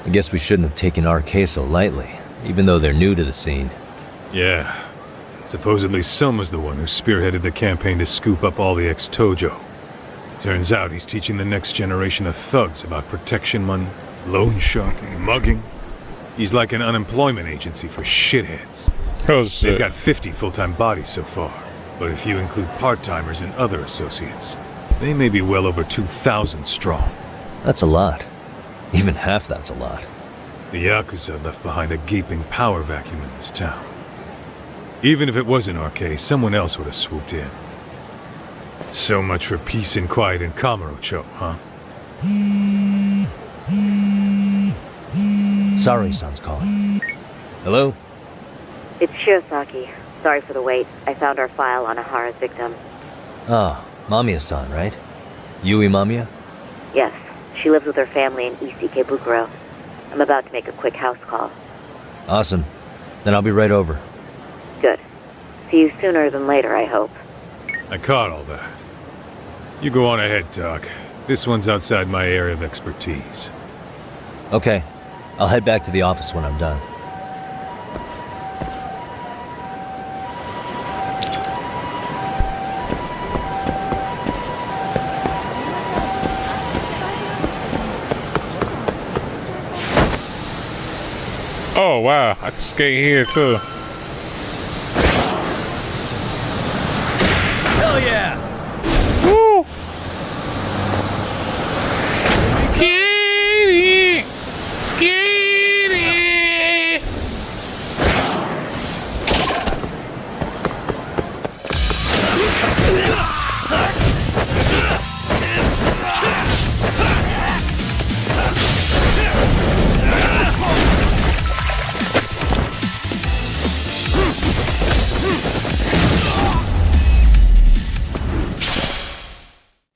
I guess we shouldn't have taken RK so lightly, even though they're new to the scene. Yeah. Supposedly Soma's the one who spearheaded the campaign to scoop up all the ex-Tojo. Turns out he's teaching the next generation of thugs about protection money, loan sharking, mugging. He's like an unemployment agency for shitheads. Oh shit. They've got 50 full-time bodies so far, but if you include part-timers and other associates, they may be well over 2,000 strong. That's a lot. Even half that's a lot. The Yakuza left behind a gaping power vacuum in this town. Even if it wasn't RK, someone else would have swooped in. So much for peace and quiet in Kamurocho, huh? Saori-san's calling. Hello? It's Shirosaki. Sorry for the wait. I found our file on Ahara's victim. Ah, Mamiya-san, right? Yui Mamiya? Yes, she lives with her family in East Ikebukuro. I'm about to make a quick house call. Awesome. Then I'll be right over. Good. See you sooner than later, I hope. I caught all that. You go on ahead, Doc. This one's outside my area of expertise. Okay. I'll head back to the office when I'm done. Oh wow, I can skate here too. Hell yeah! Woo! Skate! Skate!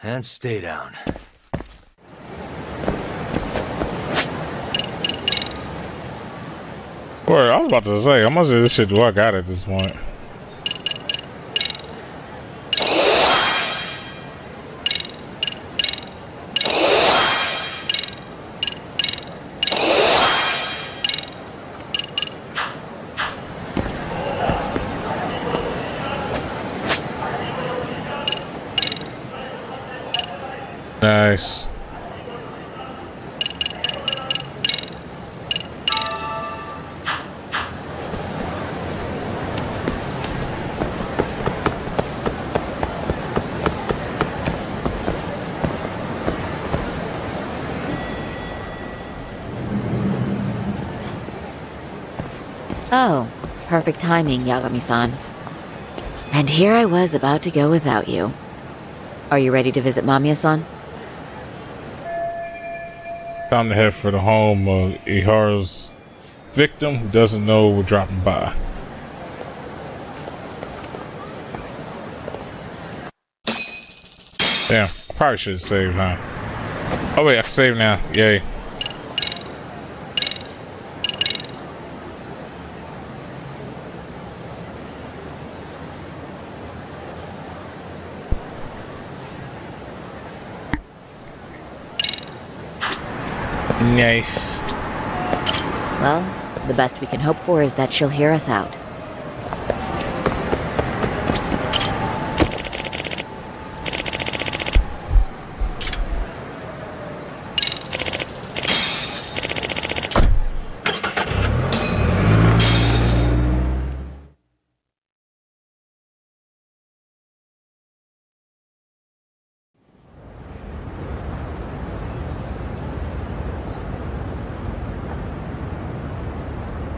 And stay down. Boy, I was about to say, how much of this shit do I got at this point? Nice. Oh, perfect timing, Yagami-san. And here I was about to go without you. Are you ready to visit Mamiya-san? Time to head for the home of Ihara's victim who doesn't know we're dropping by. Damn, probably should have saved now. Oh wait, I can save now. Yay. Nice. Well, the best we can hope for is that she'll hear us out.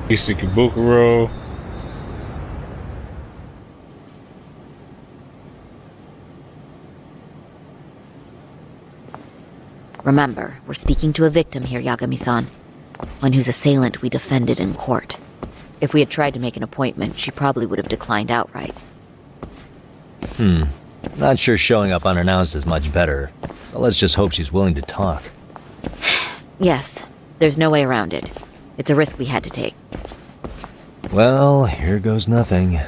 East Ikebukuro. Remember, we're speaking to a victim here, Yagami-san. One whose assailant we defended in court. If we had tried to make an appointment, she probably would have declined outright. Not sure showing up unannounced is much better, so let's just hope she's willing to talk. Yes, there's no way around it. It's a risk we had to take. Well, here goes nothing.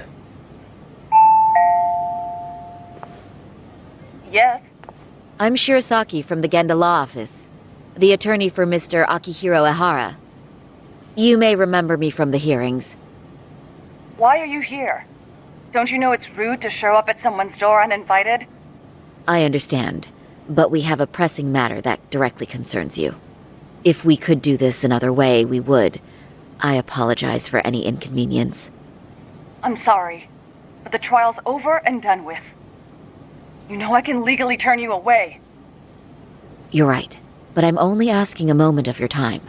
Yes? I'm Shirosaki from the Genda Law Office. the attorney for Mr. Akihiro Ehara. You may remember me from the hearings. Why are you here? Don't you know it's rude to show up at someone's door uninvited? I understand, but we have a pressing matter that directly concerns you. If we could do this another way, we would. I apologize for any inconvenience. I'm sorry, but the trial's over and done with. You know I can legally turn you away. You're right, but I'm only asking a moment of your time.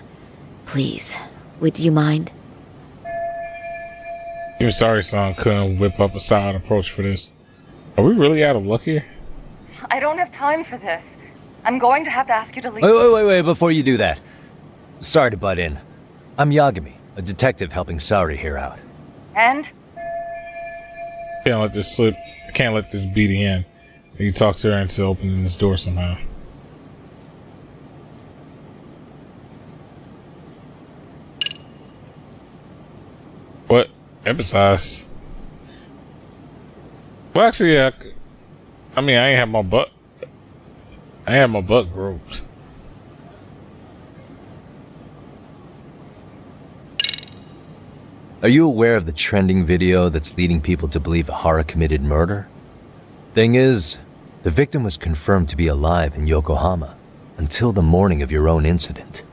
Please, would you mind? Even Saori-san couldn't whip up a solid approach for this. Are we really out of luck here? I don't have time for this. I'm going to have to ask you to leave. Wait, before you do that. Sorry to butt in. I'm Yagami, a detective helping Saori here out. And? Can't let this slip. I can't let this beat in. You talk to her into opening this door somehow. What? Emphasize. Well, actually, yeah. I mean, I ain't have my butt. I had my butt groped. Are you aware of the trending video that's leading people to believe Ehara committed murder? Thing is, the victim was confirmed to be alive in Yokohama until the morning of your own incident.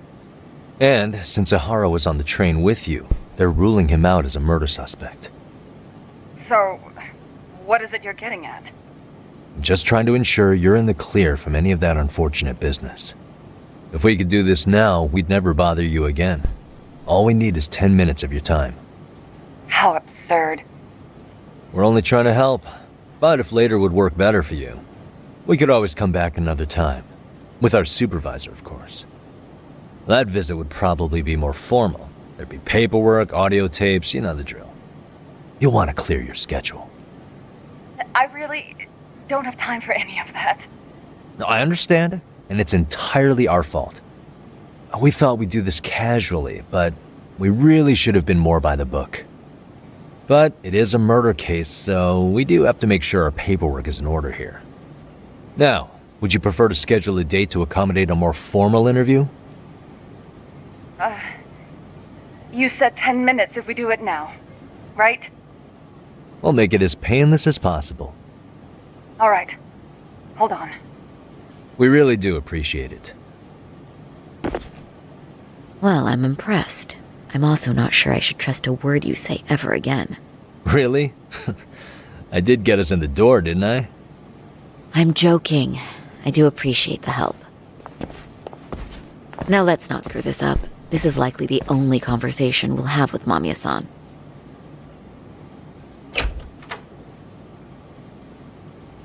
And since Ehara was on the train with you, they're ruling him out as a murder suspect. So, what is it you're getting at? Just trying to ensure you're in the clear from any of that unfortunate business. If we could do this now, we'd never bother you again. All we need is 10 minutes of your time. How absurd. We're only trying to help, but if later would work better for you, we could always come back another time. With our supervisor, of course. That visit would probably be more formal. There'd be paperwork, audio tapes, you know the drill. You'll want to clear your schedule. I really don't have time for any of that. No, I understand, and it's entirely our fault. We thought we'd do this casually, but we really should have been more by the book. But it is a murder case, so we do have to make sure our paperwork is in order here. Now, would you prefer to schedule a date to accommodate a more formal interview? You said 10 minutes if we do it now, right? We'll make it as painless as possible. All right. Hold on. We really do appreciate it. Well, I'm impressed. I'm also not sure I should trust a word you say ever again. Really? I did get us in the door, didn't I? I'm joking. I do appreciate the help. Now let's not screw this up. This is likely the only conversation we'll have with Mamiya-san.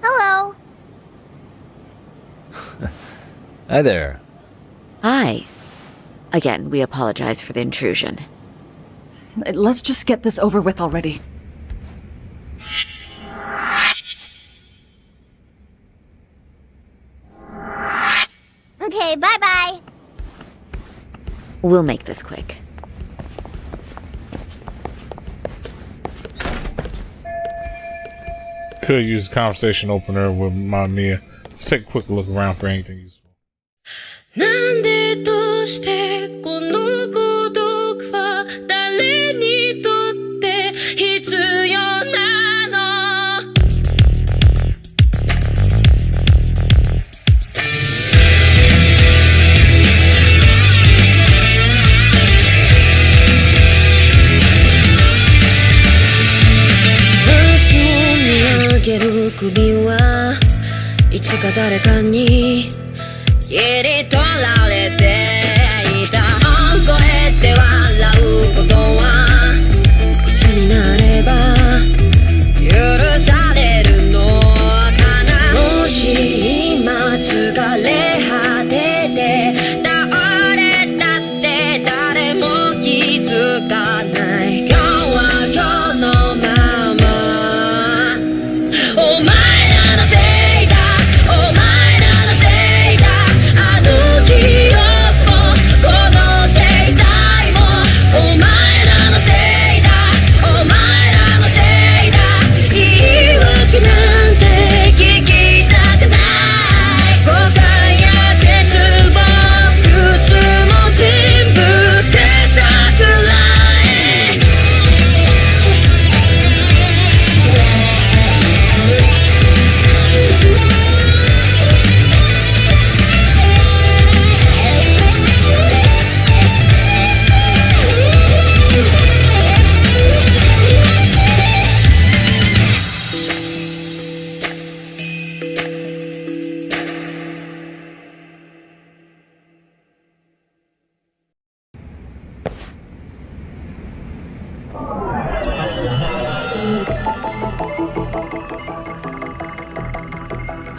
Hello. Hi there. Hi. Again, we apologize for the intrusion. Let's just get this over with already. Okay, bye-bye. We'll make this quick. Could use a conversation opener with Mamiya. Let's take a quick look around for anything useful. なんでどうしてこの孤独は誰にとって必要なの明日を見上げる首はいつか誰かに切り取られていた大声で笑うことはいつになれば許されるのかなもし今疲れ果てて倒れたって誰も気づかない今日は今日のままお前らのせいだお前らのせいだあの記憶もこの制裁もお前らのせいだお前らのせいだ言い訳なんて聞きたくない誤解や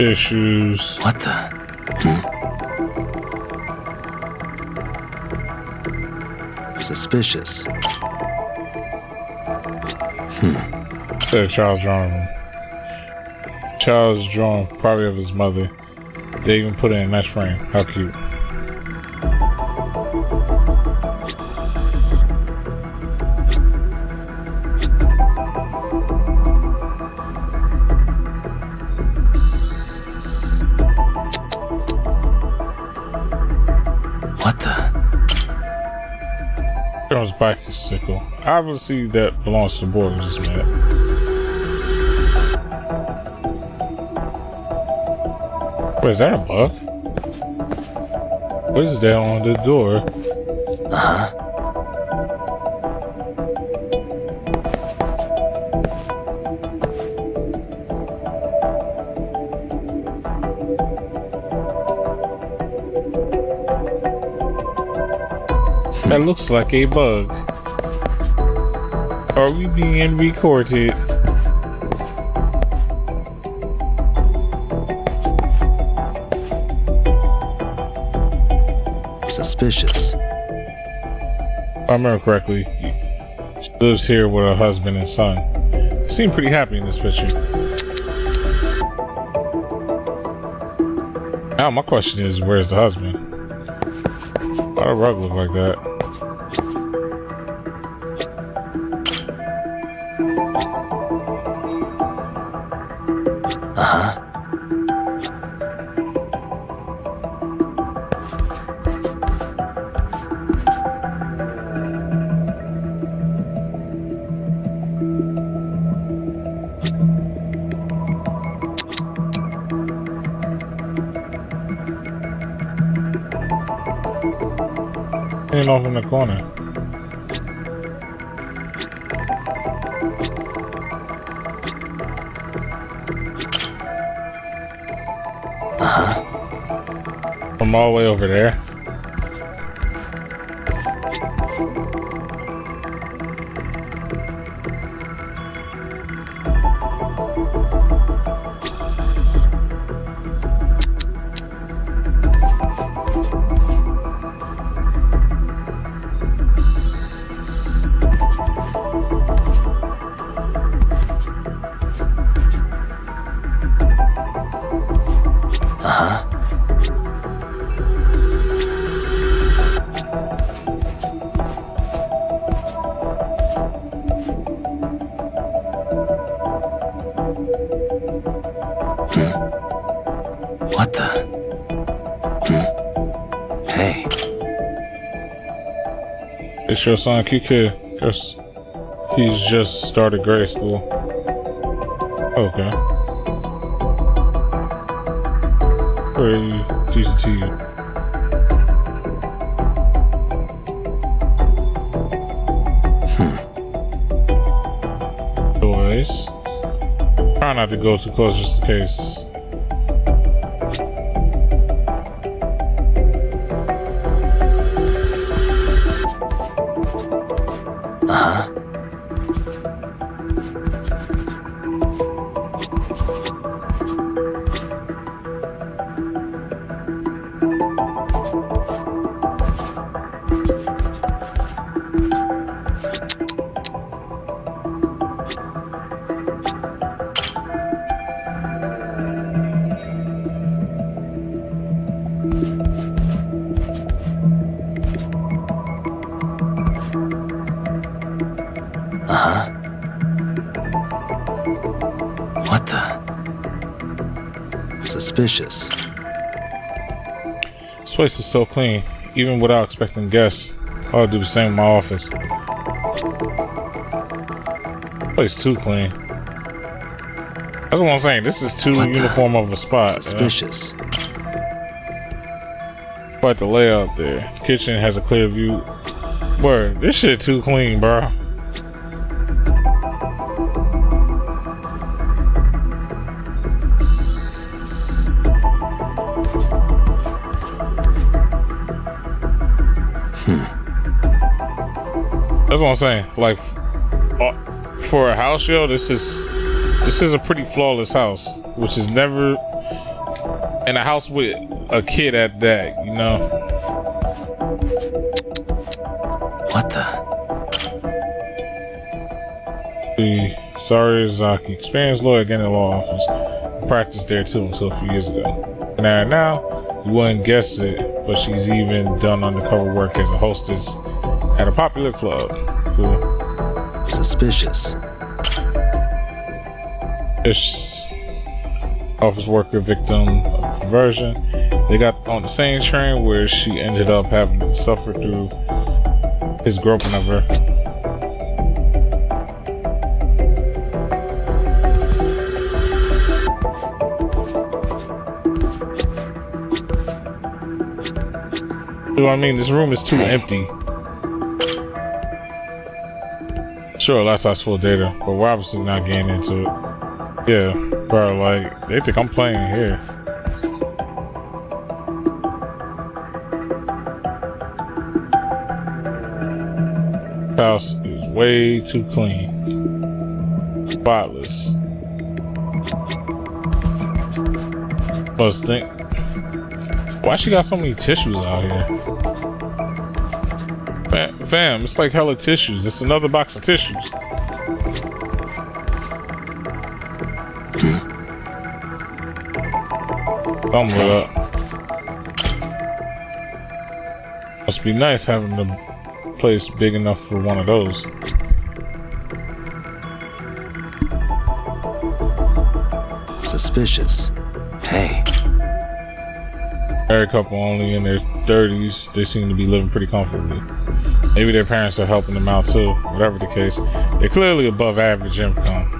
Issues. What the? Suspicious. Said Charles drawing him. Charles drawing probably of his mother. They even put it in that frame. How cute. What the? Charles' bicycle. Obviously that belongs to the boy who just met. Wait, is that a bug? What is that on the door? Uh-huh. That looks like a bug. Are we being recorded? Suspicious. If I remember correctly, she lives here with her husband and son. They seem pretty happy in this picture. Now my question is, where's the husband? Why the rug look like that? Uh-huh. Ain't off in the corner. From all the way over there. What the? Hey. It's your son QK. Guess he's just started grade school. Okay. Pretty decent to you. Boys. Try not to go too close just in case. Uh-huh. Uh-huh. What the? Suspicious. This place is so clean, even without expecting guests. I'll do the same in my office. This place too clean. That's what I'm saying. This is too uniform of a spot. Suspicious. Quite the layout there. The kitchen has a clear view. Word, this shit too clean, bro. That's what I'm saying. Like, for a house show, this is a pretty flawless house, which is never in a house with a kid at that, you know. What the? Saori-Sensei, experienced lawyer again in the law office. Practiced there too until a few years ago. Now, you wouldn't guess it, but she's even done undercover work as a hostess at a popular club. Cool. Suspicious. This office worker victim of perversion. They got on the same train where she ended up having to suffer through his groping of her. You know what I mean? This room is too empty. Sure, laptop's full of data, but we're obviously not getting into it. Yeah, bro, like, they think I'm playing here. House is way too clean. Spotless. Must think. Why she got so many tissues out here? Fam, it's like hella tissues. It's another box of tissues. Thumb it up. Must be nice having the place big enough for one of those. Suspicious. Hey. Married couple only in their 30s. They seem to be living pretty comfortably. Maybe their parents are helping them out too. Whatever the case, they're clearly above average income.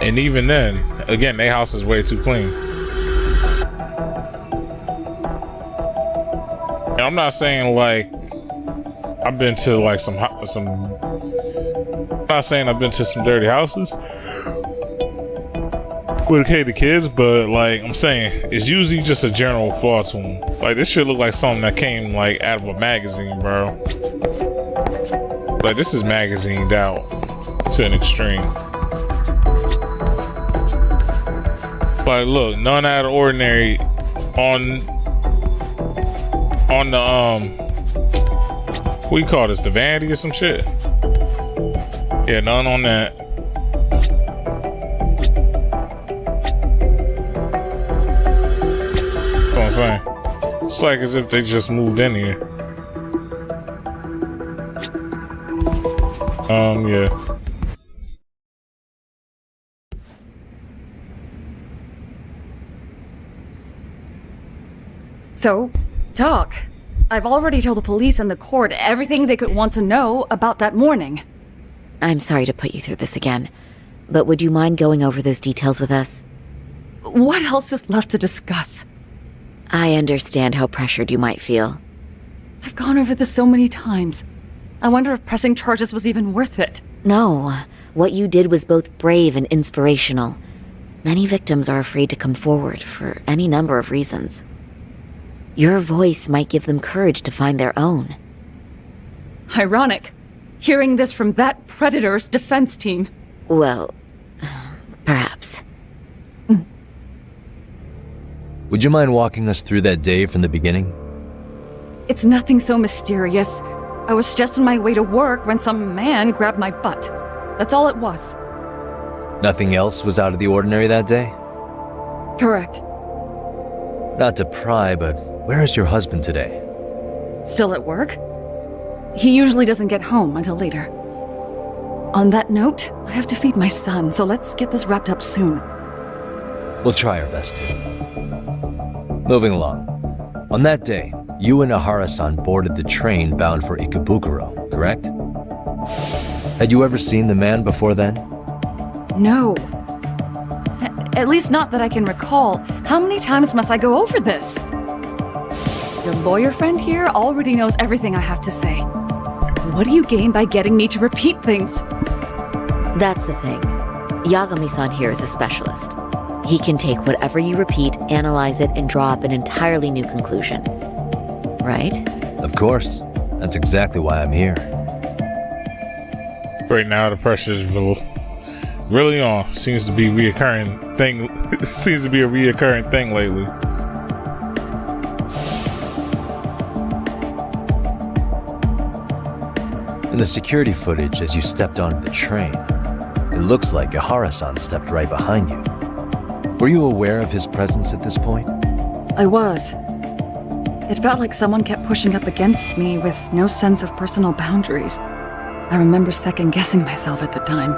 And even then, again, their house is way too clean. And I'm not saying like I've been to like some. I'm not saying I've been to some dirty houses with the kids, but like I'm saying, it's usually just a general flaw to them. Like this shit look like something that came like out of a magazine, bro. Like this is magazined out to an extreme. Like look, none out of ordinary on the what do you call this, the vanity or some shit? Yeah, none on that. That's what I'm saying. It's like as if they just moved in here. Yeah. So, talk. I've already told the police and the court everything they could want to know about that morning. I'm sorry to put you through this again, but would you mind going over those details with us? What else is left to discuss? I understand how pressured you might feel. I've gone over this so many times. I wonder if pressing charges was even worth it. No, what you did was both brave and inspirational. Many victims are afraid to come forward for any number of reasons. Your voice might give them courage to find their own. Ironic. Hearing this from that predator's defense team. Well, perhaps. Would you mind walking us through that day from the beginning? It's nothing so mysterious. I was just on my way to work when some man grabbed my butt. That's all it was. Nothing else was out of the ordinary that day? Correct. Not to pry, but where is your husband today? Still at work? He usually doesn't get home until later. On that note, I have to feed my son, so let's get this wrapped up soon. We'll try our best to. Moving along. On that day, you and Ahara-san boarded the train bound for Ikebukuro, correct? Had you ever seen the man before then? No. At least not that I can recall. How many times must I go over this? Your lawyer friend here already knows everything I have to say. What do you gain by getting me to repeat things? That's the thing. Yagami-san here is a specialist. He can take whatever you repeat, analyze it, and draw up an entirely new conclusion. Right? Of course. That's exactly why I'm here. Right now the pressure is Really on seems to be reoccurring thing. Seems to be a reoccurring thing lately. In the security footage as you stepped onto the train, it looks like Ihara-san stepped right behind you. Were you aware of his presence at this point? I was. It felt like someone kept pushing up against me with no sense of personal boundaries. I remember second-guessing myself at the time,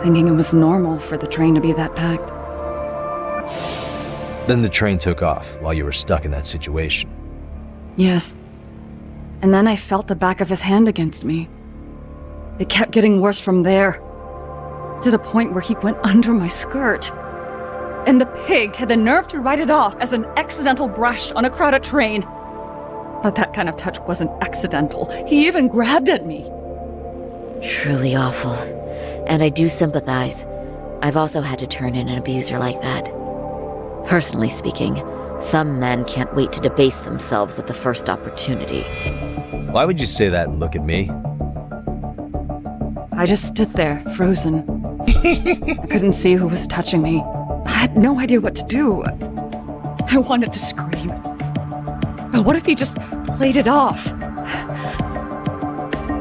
thinking it was normal for the train to be that packed. Then the train took off while you were stuck in that situation. Yes. And then I felt the back of his hand against me. It kept getting worse from there, to the point where he went under my skirt. And the pig had the nerve to write it off as an accidental brush on a crowded train. But that kind of touch wasn't accidental. He even grabbed at me. Truly awful. And I do sympathize. I've also had to turn in an abuser like that. Personally speaking, some men can't wait to debase themselves at the first opportunity. Why would you say that and look at me? I just stood there, frozen. I couldn't see who was touching me. I had no idea what to do. I wanted to scream. But what if he just played it off?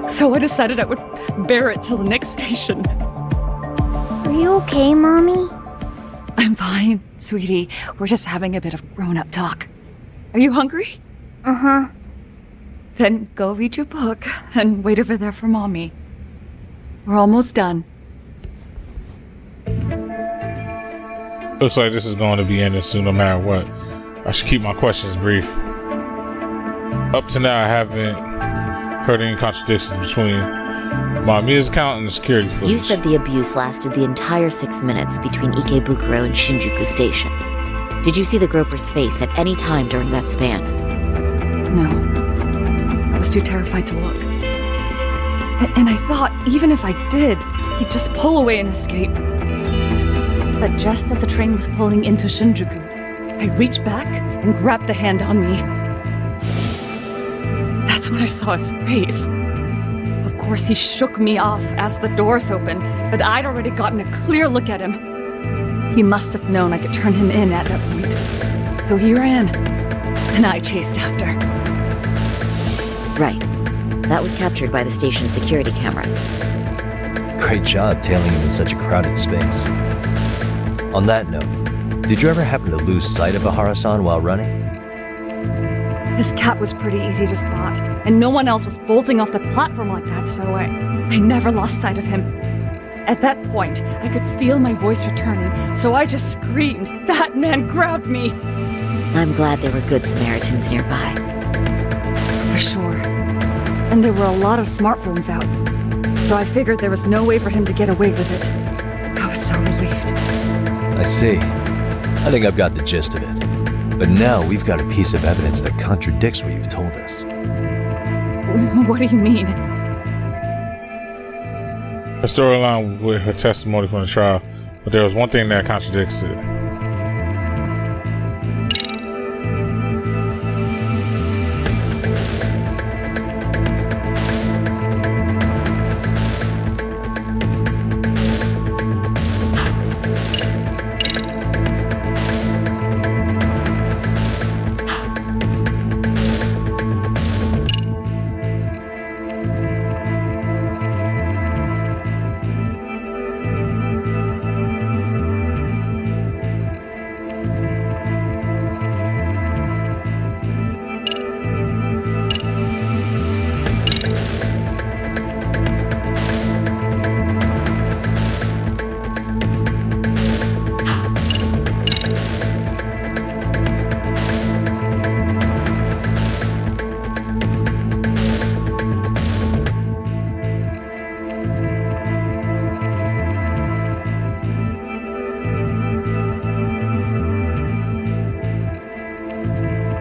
So I decided I would bear it till the next station. Are you okay, Mommy? I'm fine, sweetie. We're just having a bit of grown-up talk. Are you hungry? Uh-huh. Then go read your book and wait over there for Mommy. We're almost done. Looks like this is going to be ending soon, no matter what. I should keep my questions brief. Up to now, I haven't heard any contradictions between Mamiya's account and the security footage. You said the abuse lasted the entire 6 minutes between Ikebukuro and Shinjuku Station. Did you see the groper's face at any time during that span? No. I was too terrified to look. And I thought, even if I did, he'd just pull away and escape. But just as the train was pulling into Shinjuku, I reached back and grabbed the hand on me. That's when I saw his face. Of course, he shook me off as the doors opened, but I'd already gotten a clear look at him. He must have known I could turn him in at that point. So he ran, and I chased after. Right. That was captured by the station's security cameras. Great job tailing him in such a crowded space. On that note, did you ever happen to lose sight of Ihara-san while running? His cat was pretty easy to spot, and no one else was bolting off the platform like that, so I never lost sight of him. At that point, I could feel my voice returning, so I just screamed, "That man grabbed me!" I'm glad there were good Samaritans nearby. For sure. And there were a lot of smartphones out, so I figured there was no way for him to get away with it. I was so relieved. I see. I think I've got the gist of it. But now we've got a piece of evidence that contradicts what you've told us. What do you mean? The storyline with her testimony from the trial, but there was one thing that contradicts it.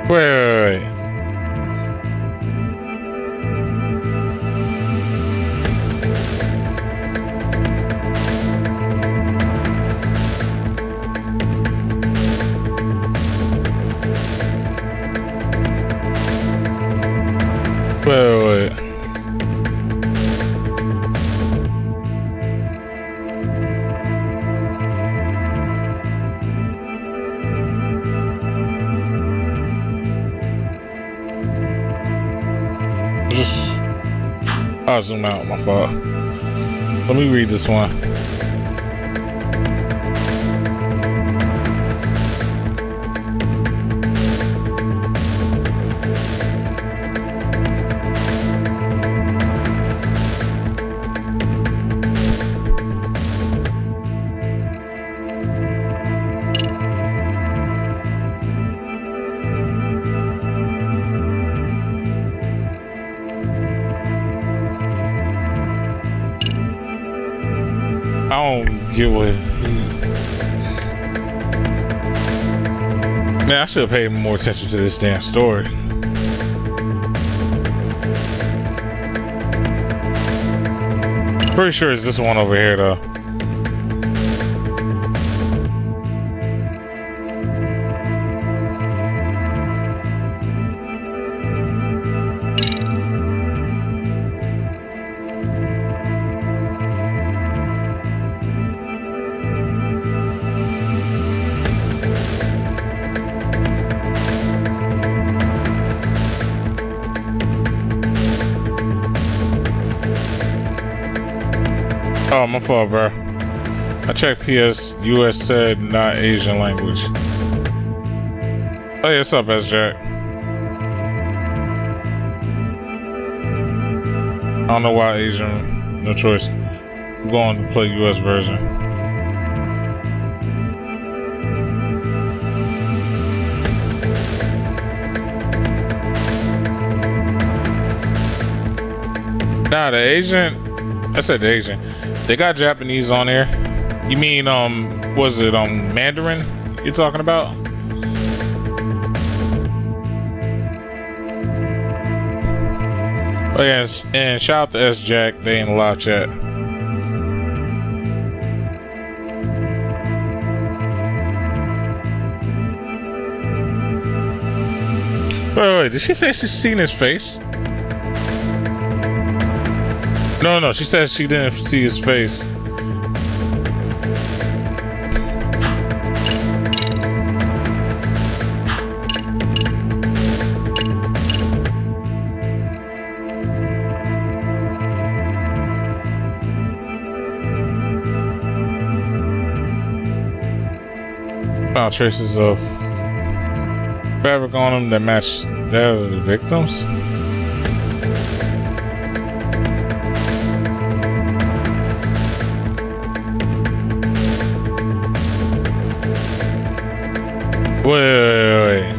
Wait. I'll zoom out, my fault. Let me read this one. I don't get what. Man, I should have paid more attention to this damn story. Pretty sure it's this one over here, though. Oh, my fault, bro. I checked PS. US said not Asian language. Oh, yeah, what's up, S-Jack? I don't know why Asian. No choice. I'm going to play US version. Nah, the Asian. I said the Asian. They got Japanese on there. You mean, was it, Mandarin you're talking about? Oh, yeah, and shout out to S-Jack. They in the live chat. Wait, did she say she's seen his face? No, she said she didn't see his face. Found traces of fabric on them that match that of the victims. Wait.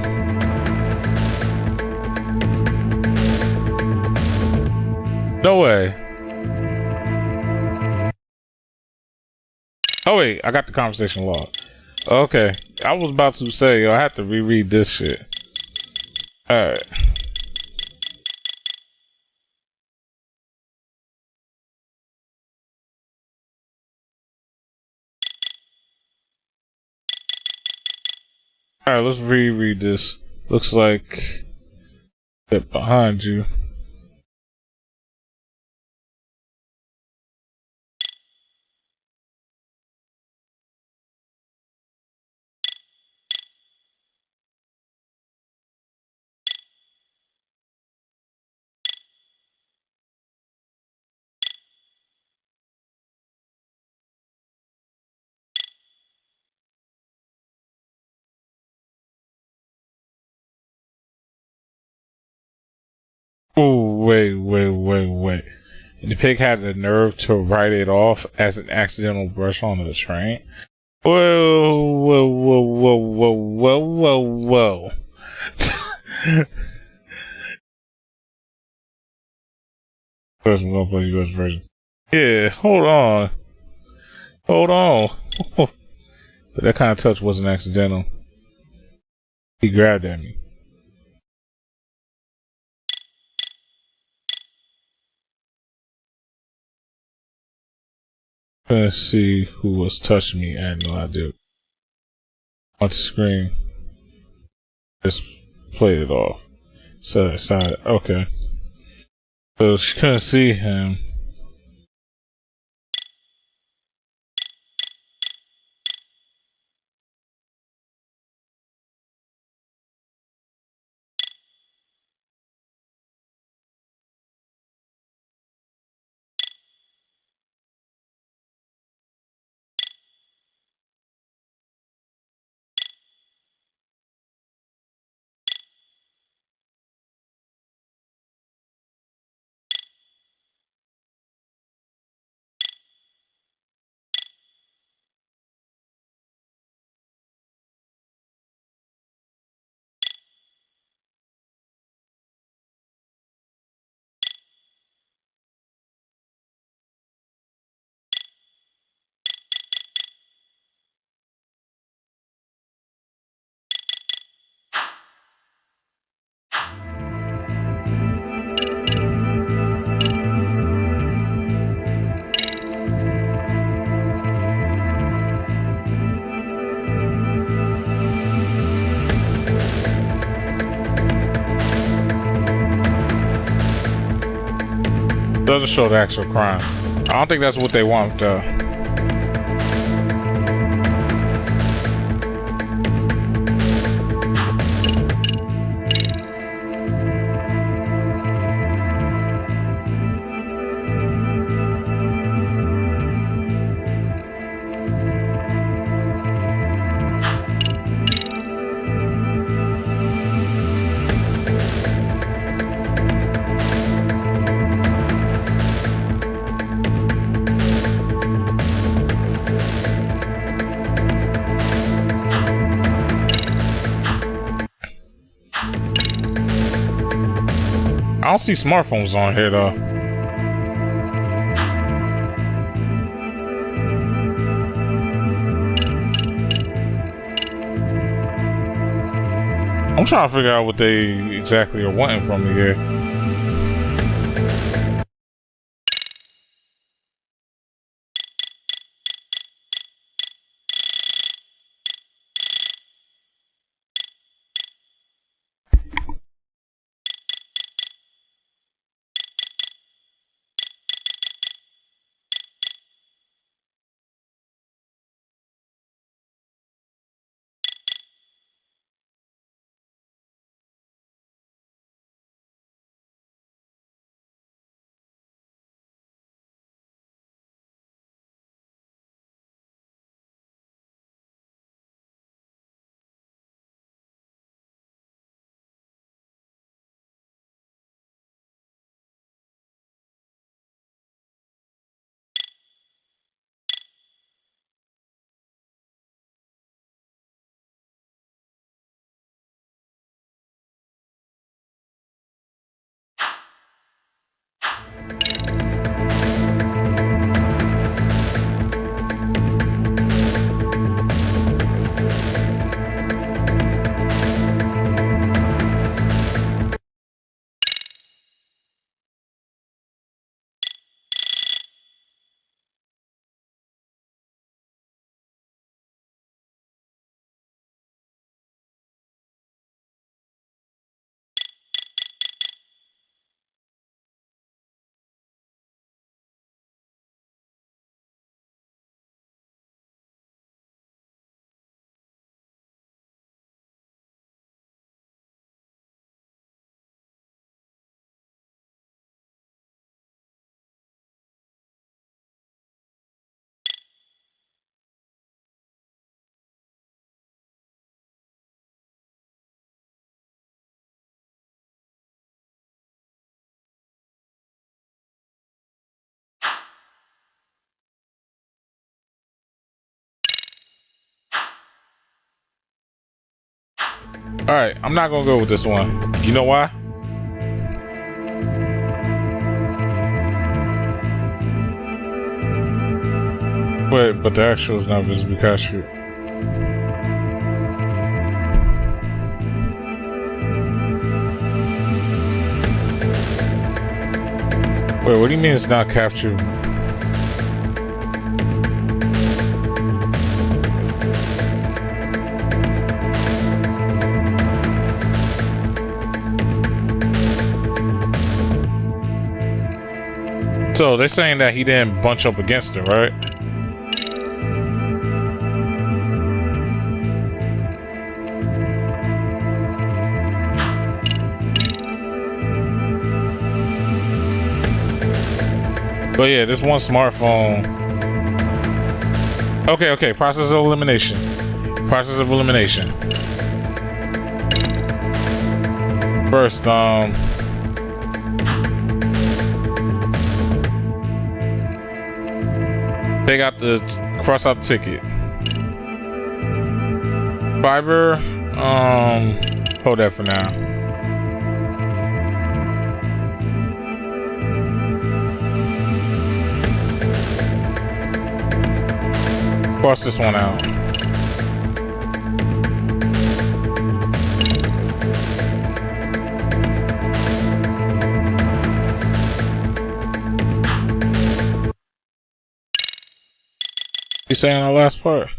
No way. Oh wait, I got the conversation log. Okay, I was about to say, I have to reread this shit. Alright. Alright, let's reread this. Looks like that behind you. Oh, wait. And the pig had the nerve to write it off as an accidental brush onto the train. Whoa. First, we're gonna play US version. Yeah, hold on. But that kind of touch wasn't accidental. He grabbed at me. Let's see who was touching me. I had no idea. On the screen. Just played it off. Set it aside. Okay. So she couldn't see him. doesn't show the actual crime. I don't think that's what they want, though. I don't see smartphones on here though. I'm trying to figure out what they exactly are wanting from me here. Alright, I'm not gonna go with this one. You know why? But the actual is not visibly captured. Wait, what do you mean it's not captured? So they're saying that he didn't bunch up against her, right? But yeah, this one smartphone. Okay, process of elimination. Process of elimination. First, take out cross out the ticket. Fiber, hold that for now. Cross this one out. You saying our last part?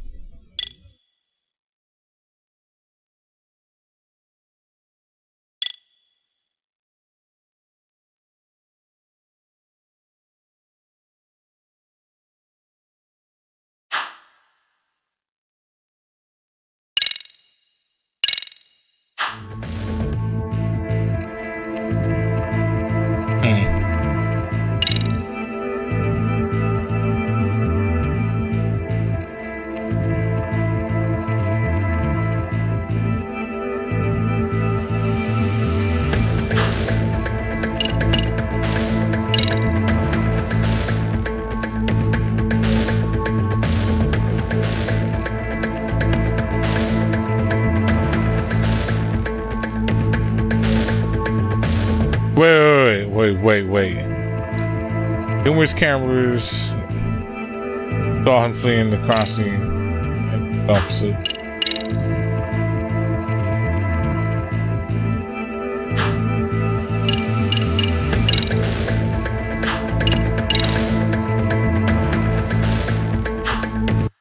Wait. Numerous cameras saw him fleeing the crime scene and dumpster.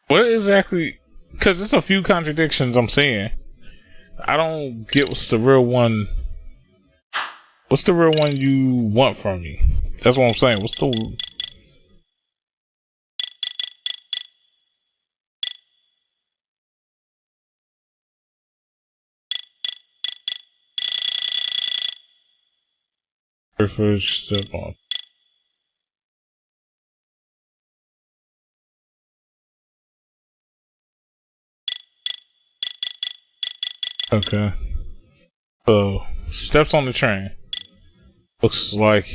What exactly? Because there's a few contradictions I'm seeing. I don't get what's the real one. What's the real one you want from me? That's what I'm saying. What's the... First step on. Okay. So, steps on the train. Looks like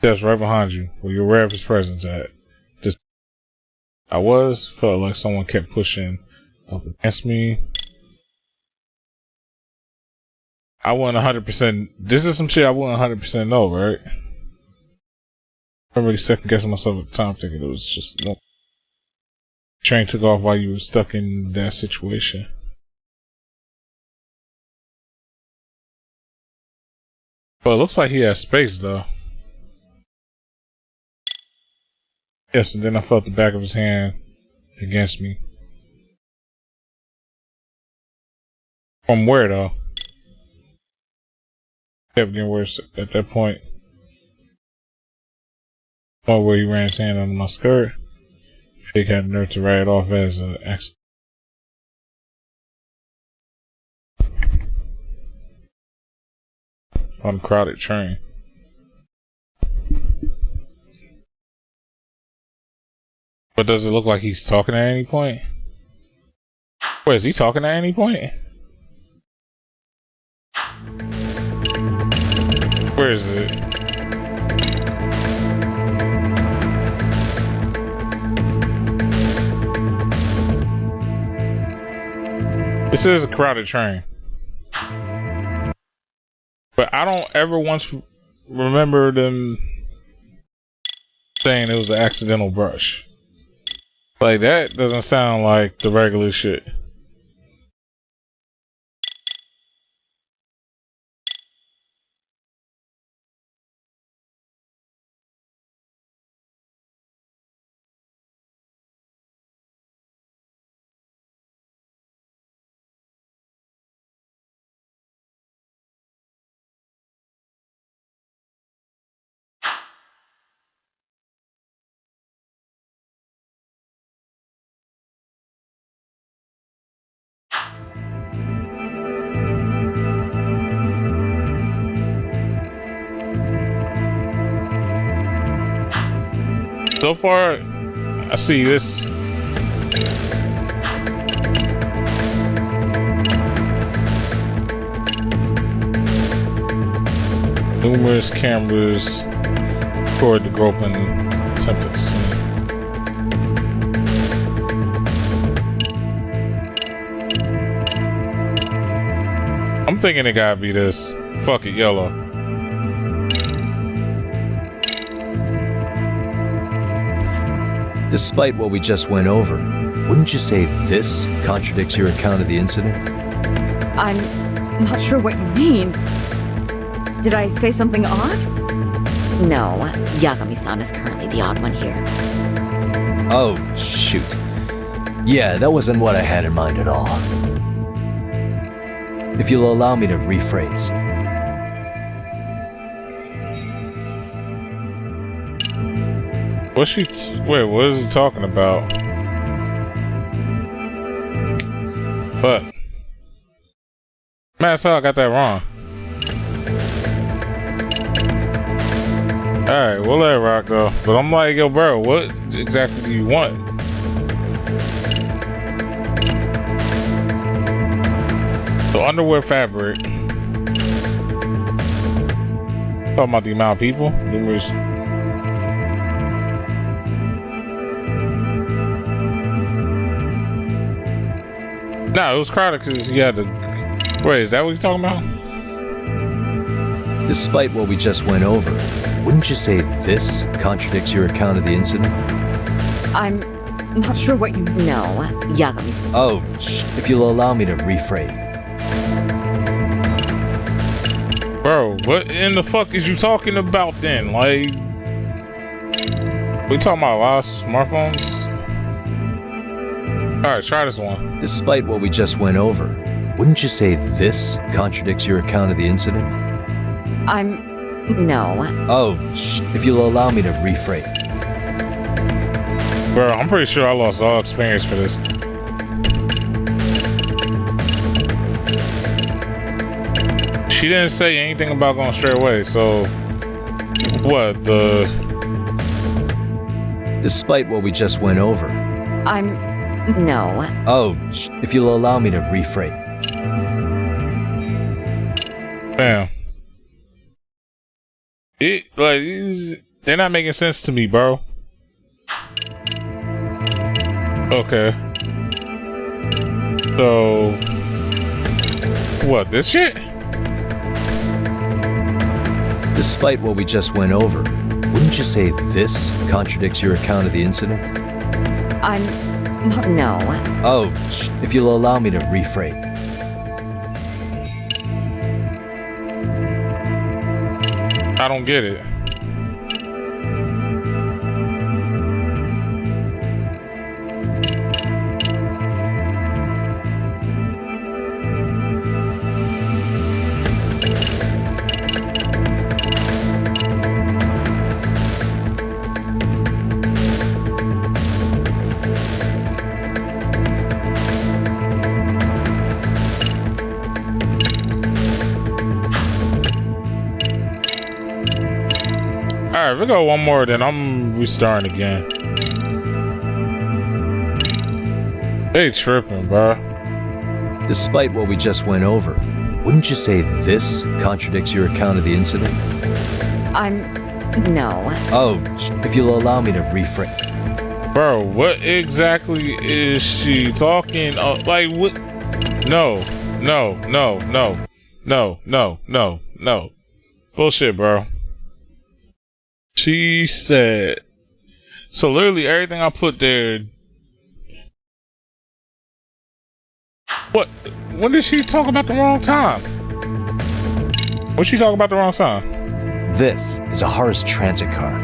that's right behind you, where you're aware of his presence at. Just, felt like someone kept pushing up against me. I wouldn't 100%. This is some shit I wouldn't 100% know, right? I remember second guessing myself at the time, thinking it was just no. Train took off while you were stuck in that situation. But it looks like he has space, though. Yes, and then I felt the back of his hand against me. From where, though? Kept getting worse at that point. Or where he ran his hand under my skirt. Jake had the nerve to write it off as an accident. On a crowded train. But does it look like he's talking at any point? Wait, is he talking at any point? Where is it? This is a crowded train. But I don't ever once remember them saying it was an accidental brush. Like, that doesn't sound like the regular shit. So far, I see this. Numerous cameras toward the groping template scene. I'm thinking it gotta be this. Fuck it, yellow. Despite what we just went over, wouldn't you say this contradicts your account of the incident? I'm not sure what you mean. Did I say something odd? No, Yagami-san is currently the odd one here. Oh, shoot. Yeah, that wasn't what I had in mind at all. If you'll allow me to rephrase. Wait, what is he talking about? Fuck. Man, so I got that wrong. Alright, we'll let it rock though. But I'm like, yo bro, what exactly do you want? So underwear fabric. Talking about the amount of people. Numerous. No, it was crowded because he had to. Wait, is that what you're talking about? Despite what we just went over, wouldn't you say this contradicts your account of the incident? I'm not sure what you mean. No, Yagami-san. Oh, if you'll allow me to rephrase. Bro, what in the fuck is you talking about then? Like, we talking about lost smartphones? Alright, try this one. Despite what we just went over, wouldn't you say this contradicts your account of the incident? No. Oh, if you'll allow me to rephrase. Bro, I'm pretty sure I lost all experience for this. She didn't say anything about going straight away, so what Despite what we just went over. No. Oh, if you'll allow me to rephrase. Bam. They're not making sense to me, bro. Okay. So what, this shit? Despite what we just went over, wouldn't you say this contradicts your account of the incident? No. Oh, if you'll allow me to rephrase. I don't get it. Alright, we got one more, then I'm restarting again. They tripping, bro. Despite what we just went over, wouldn't you say this contradicts your account of the incident? No. Oh, if you'll allow me to rephrase. Bro, what exactly is she talking? Like, what? No. Bullshit, bro. She said, so literally everything I put there. What? When did she talk about the wrong time? What she talk about the wrong time? This is a Horace transit car.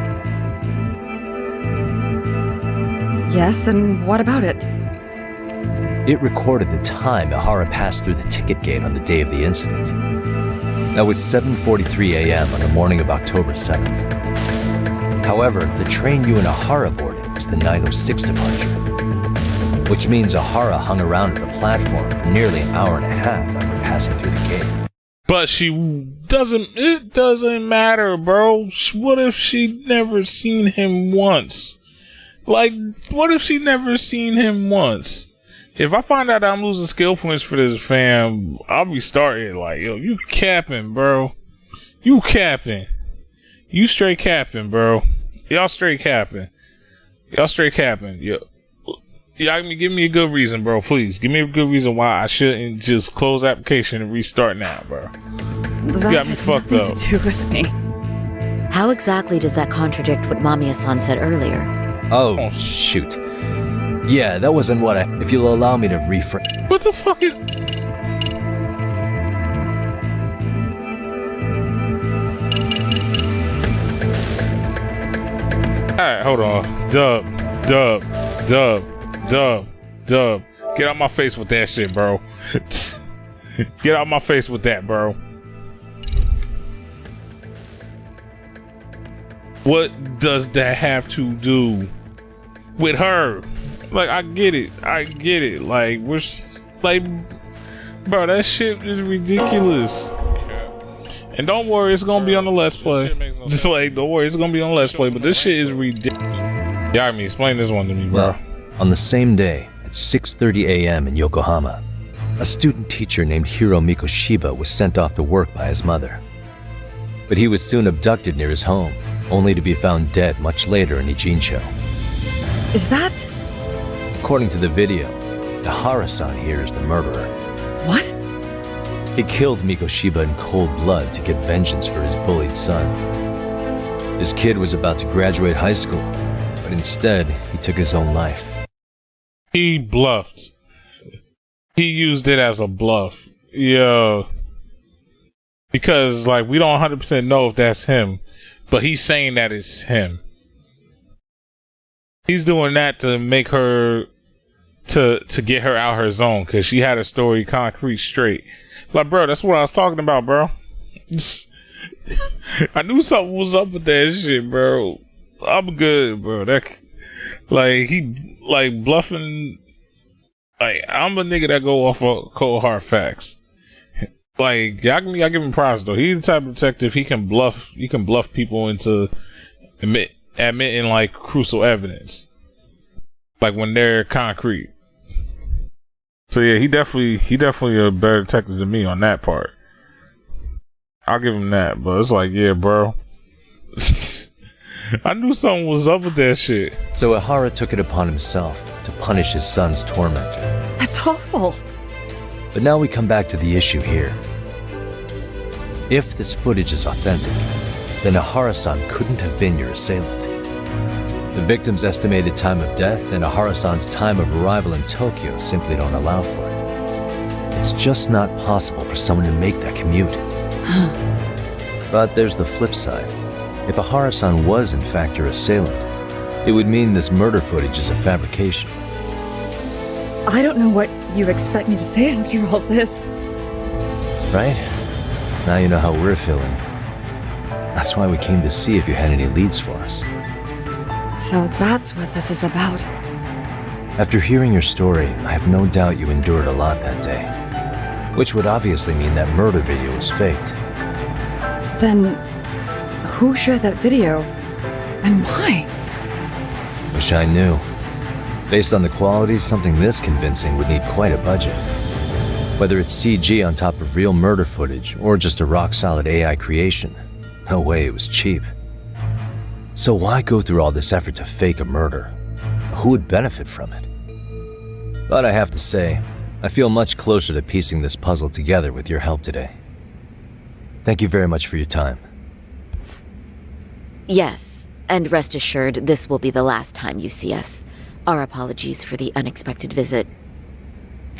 Yes, and what about it? It recorded the time Ahara passed through the ticket gate on the day of the incident. That was 7:43 a.m. on the morning of October 7th. However, the train you and Ahara boarded was the 9:06 departure, which means Ahara hung around at the platform for nearly an hour and a half after passing through the gate. But it doesn't matter, bro. What if she never seen him once? Like, what if she never seen him once? If I find out I'm losing skill points for this, fam, I'll be starting like, yo, you capping, bro. You capping. You straight capping, bro. Y'all straight capping. Y'all straight capping. Yo. Y'all give me a good reason, bro. Please. Give me a good reason why I shouldn't just close the application and restart now, bro. That got me has fucked nothing up. to do with me. How exactly does that contradict what Mamiya-san said earlier? Oh, shoot. Yeah, that wasn't what I... If you'll allow me to rephrase... What the fuck is... Alright, hold on. Dub. Get out my face with that shit, bro. Get out my face with that, bro. What does that have to do with her? Like, I get it. Like, bro, that shit is ridiculous. And don't worry, it's gonna be on the Let's Play. Just like, don't worry, it's gonna be on the Let's Play. But this shit is ridiculous. Yami, explain this one to me, bro. Well, on the same day, at 6:30 a.m. in Yokohama, a student teacher named Hiro Mikoshiba was sent off to work by his mother. But he was soon abducted near his home, only to be found dead much later in Ijincho. Is that... According to the video, Ahara-san here is the murderer. what? He killed Mikoshiba in cold blood to get vengeance for his bullied son. His kid was about to graduate high school, but instead, he took his own life. He bluffed. He used it as a bluff. Yeah. Because, like, we don't 100% know if that's him, but he's saying that it's him. He's doing that to make her, to get her out her zone, because she had a story concrete straight. Like, bro, that's what I was talking about, bro. I knew something was up with that shit, bro. I'm good, bro. That, like, he, like, bluffing. Like, I'm a nigga that go off of cold hard facts. Like, I give him props though. He's the type of detective, he can bluff people into admitting like crucial evidence. Like when they're concrete. So yeah, he definitely a better detective than me on that part. I'll give him that, but it's like, yeah, bro. I knew something was up with that shit. So Ihara took it upon himself to punish his son's tormentor. That's awful. But now we come back to the issue here. If this footage is authentic, then Ihara-san couldn't have been your assailant. The victim's estimated time of death and Ihara-san's time of arrival in Tokyo simply don't allow for it. It's just not possible for someone to make that commute. But there's the flip side. If Ihara-san was in fact your assailant, it would mean this murder footage is a fabrication. I don't know what you expect me to say after all this. Right? Now you know how we're feeling. That's why we came to see if you had any leads for us. So that's what this is about. After hearing your story, I have no doubt you endured a lot that day. Which would obviously mean that murder video was faked. Then, who shared that video? And why? Wish I knew. Based on the quality, something this convincing would need quite a budget. Whether it's CG on top of real murder footage, or just a rock-solid AI creation, no way it was cheap. So why go through all this effort to fake a murder? Who would benefit from it? But I have to say, I feel much closer to piecing this puzzle together with your help today. Thank you very much for your time. Yes, and rest assured, this will be the last time you see us. Our apologies for the unexpected visit.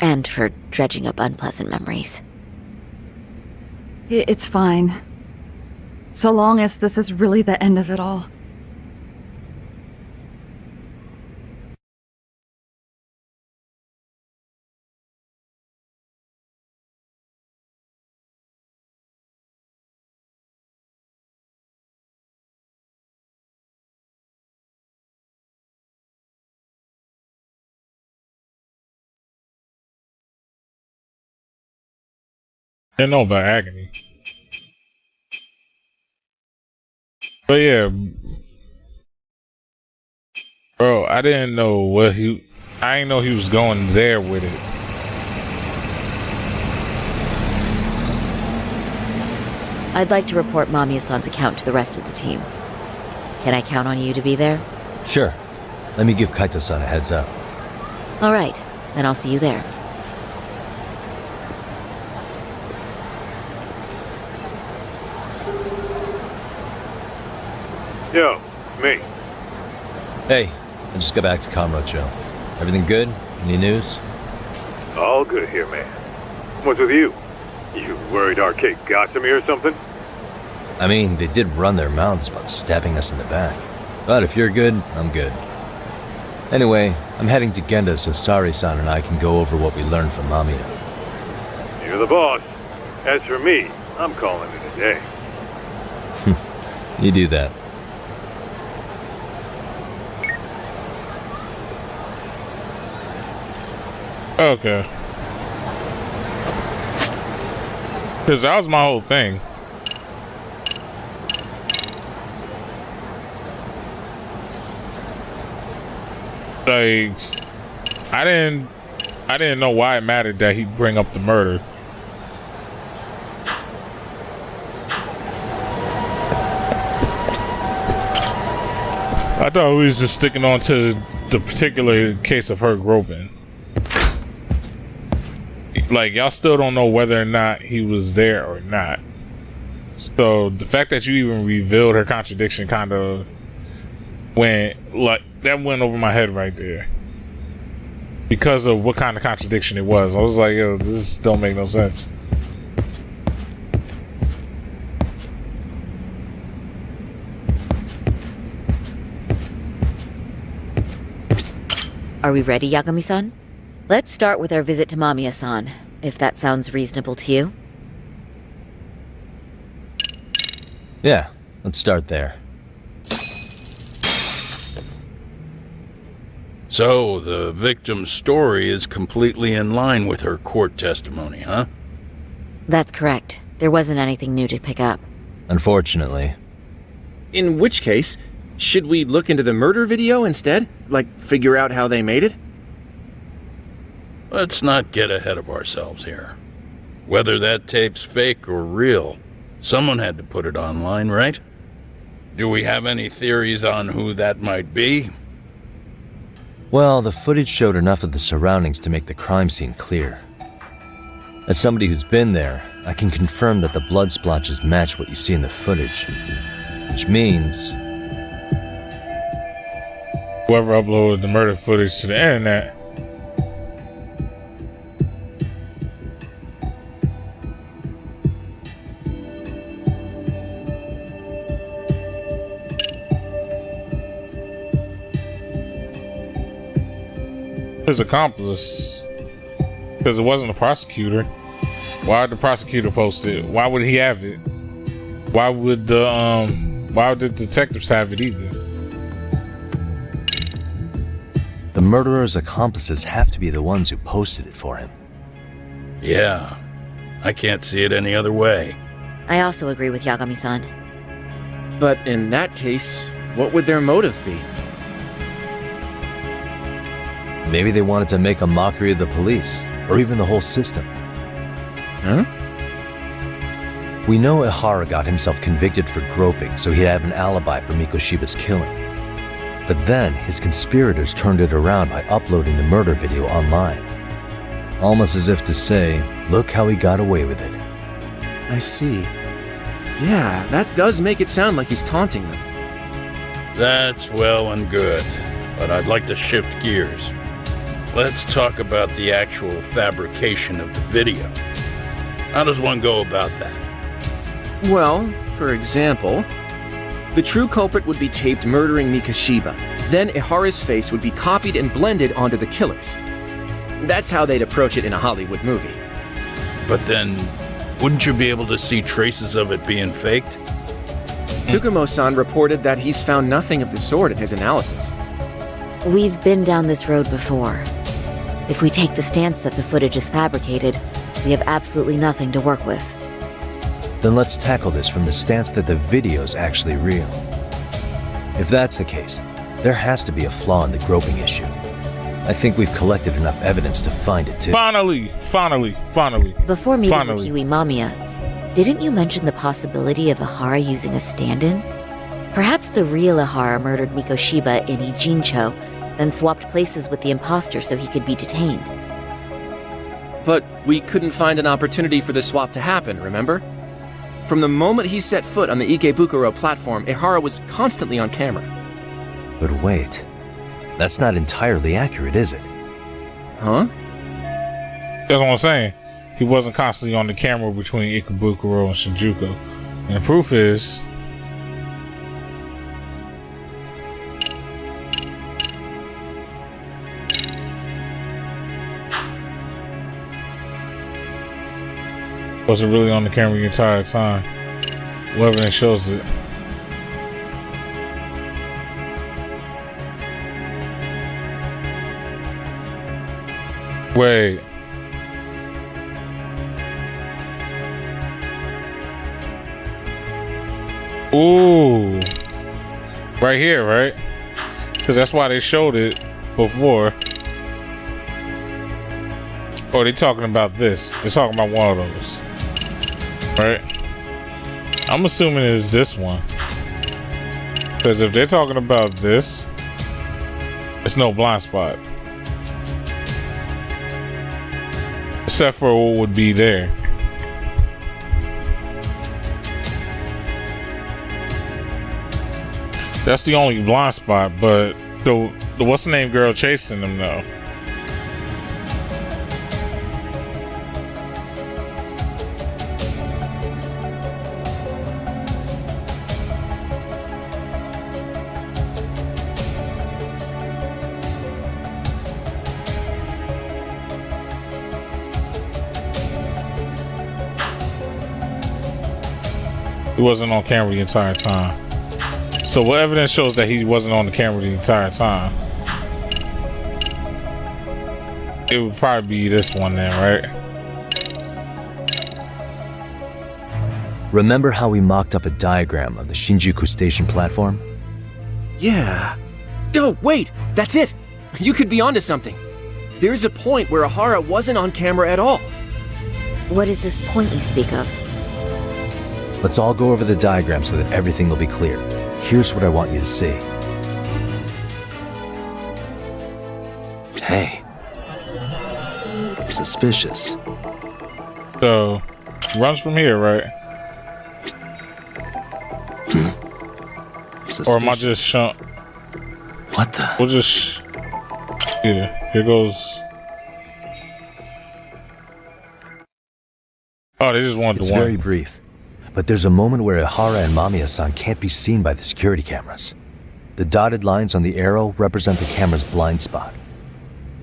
And for dredging up unpleasant memories. It's fine. So long as this is really the end of it all. Didn't know about agony. But yeah, bro, I didn't know what I didn't know he was going there with it. I'd like to report Mamiya-san's account to the rest of the team. Can I count on you to be there? Sure. Let me give Kaito-san a heads up. All right, then I'll see you there. Yo, me. Hey, I just got back to Kamurocho. Everything good? Any news? All good here, man. What's with you? You worried Arcade got to me or something? I mean, they did run their mouths about stabbing us in the back. But if you're good, I'm good. Anyway, I'm heading to Genda so Saori-san and I can go over what we learned from Mamiya. You're the boss. As for me, I'm calling it a day. You do that. Okay. Because that was my whole thing. Like, I didn't know why it mattered that he'd bring up the murder. I thought he was just sticking on to the particular case of her groping. like y'all still don't know whether or not he was there or not. So the fact that you even revealed her contradiction kind of went like that went over my head right there. Because of what kind of contradiction it was. I was like, yo, this don't make no sense. Are we ready, Yagami-san? Let's start with our visit to Mamiya-san, if that sounds reasonable to you. Yeah, let's start there. So, the victim's story is completely in line with her court testimony, huh? That's correct. There wasn't anything new to pick up. Unfortunately. In which case, should we look into the murder video instead? Like, figure out how they made it? Let's not get ahead of ourselves here. Whether that tape's fake or real, someone had to put it online, right? Do we have any theories on who that might be? Well, the footage showed enough of the surroundings to make the crime scene clear. As somebody who's been there, I can confirm that the blood splotches match what you see in the footage. Which means... whoever uploaded the murder footage to the internet. His accomplice, because it wasn't a prosecutor. Why would the prosecutor post it? Why would he have it? Why would the detectives have it either? the murderer's accomplices have to be the ones who posted it for him. Yeah, I can't see it any other way. I also agree with Yagami-san. But in that case, what would their motive be? Maybe they wanted to make a mockery of the police, or even the whole system. Huh? We know Ihara got himself convicted for groping, so he'd have an alibi for Mikoshiba's killing. But then, his conspirators turned it around by uploading the murder video online. Almost as if to say, look how he got away with it. I see. Yeah, that does make it sound like he's taunting them. That's well and good, but I'd like to shift gears. Let's talk about the actual fabrication of the video. How does one go about that? Well, for example, the true culprit would be taped murdering Mikoshiba. Then Ihara's face would be copied and blended onto the killers. That's how they'd approach it in a Hollywood movie. But then, wouldn't you be able to see traces of it being faked? Tsukumo-san reported that he's found nothing of the sort in his analysis. We've been down this road before. If we take the stance that the footage is fabricated, we have absolutely nothing to work with. Then let's tackle this from the stance that the video's actually real. If that's the case, there has to be a flaw in the groping issue. I think we've collected enough evidence to find it too. Finally. Before meeting with Yui Mamiya, didn't you mention the possibility of Ihara using a stand-in? Perhaps the real Ihara murdered Mikoshiba in Ijincho, then swapped places with the imposter so he could be detained. But we couldn't find an opportunity for the swap to happen, remember? From the moment he set foot on the Ikebukuro platform, Ihara was constantly on camera. But wait, that's not entirely accurate, is it? Huh? That's what I'm saying. He wasn't constantly on the camera between Ikebukuro and Shinjuku. And the proof is... wasn't really on the camera the entire time. Well, evidence shows it. Wait. Ooh. Right here, right? Because that's why they showed it before. Oh, they're talking about this. They're talking about one of those. Right? I'm assuming it's this one. Because if they're talking about this, it's no blind spot. Except for what would be there. That's the only blind spot, but the what's the name girl chasing them though? He wasn't on camera the entire time. So what evidence shows that he wasn't on the camera the entire time? It would probably be this one then, right? Remember how we mocked up a diagram of the Shinjuku station platform? Yeah. Oh, wait! That's it! You could be onto something. There's a point where Ahara wasn't on camera at all. What is this point you speak of? Let's all go over the diagram so that everything will be clear. Here's what I want you to see. Hey. Suspicious. So, runs from here, right? Suspicious. Or am I just showing? What the? We'll just... Yeah, here goes... Oh, they just wanted It's to warn. very brief. But there's a moment where Ihara and Mamiya-san can't be seen by the security cameras. The dotted lines on the arrow represent the camera's blind spot.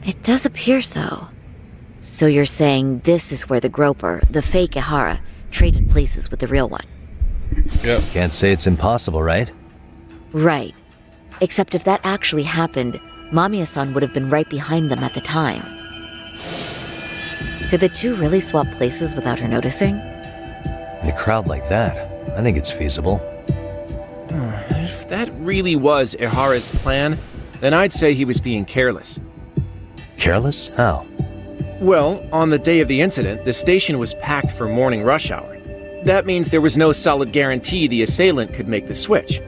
It does appear so. So you're saying this is where the groper, the fake Ihara, traded places with the real one? Yep. Can't say it's impossible, right? Right. Except if that actually happened, Mamiya-san would have been right behind them at the time. Could the two really swap places without her noticing? In a crowd like that, I think it's feasible. If that really was Ihara's plan, then I'd say he was being careless. Careless? How? Well, on the day of the incident, the station was packed for morning rush hour. That means there was no solid guarantee the assailant could make the switch.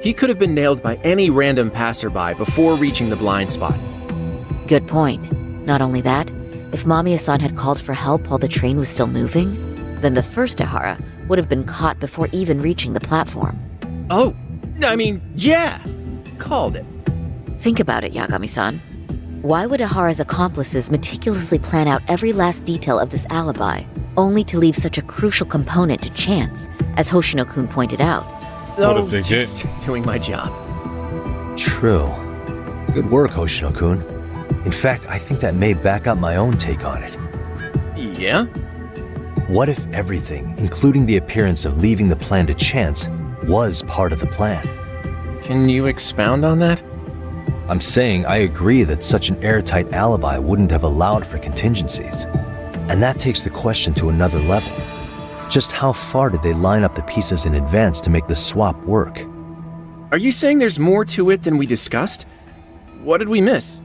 He could have been nailed by any random passerby before reaching the blind spot. Good point. Not only that, if Mamiya-san had called for help while the train was still moving, then the first Ihara would have been caught before even reaching the platform. Oh, I mean, yeah! Called it. Think about it, Yagami-san. Why would Ihara's accomplices meticulously plan out every last detail of this alibi, only to leave such a crucial component to chance, as Hoshino-kun pointed out? What if they just doing my job. True. Good work, Hoshino-kun. In fact, I think that may back up my own take on it. Yeah? What if everything, including the appearance of leaving the plan to chance, was part of the plan? Can you expound on that? I'm saying I agree that such an airtight alibi wouldn't have allowed for contingencies. And that takes the question to another level. Just how far did they line up the pieces in advance to make the swap work? Are you saying there's more to it than we discussed? What did we miss?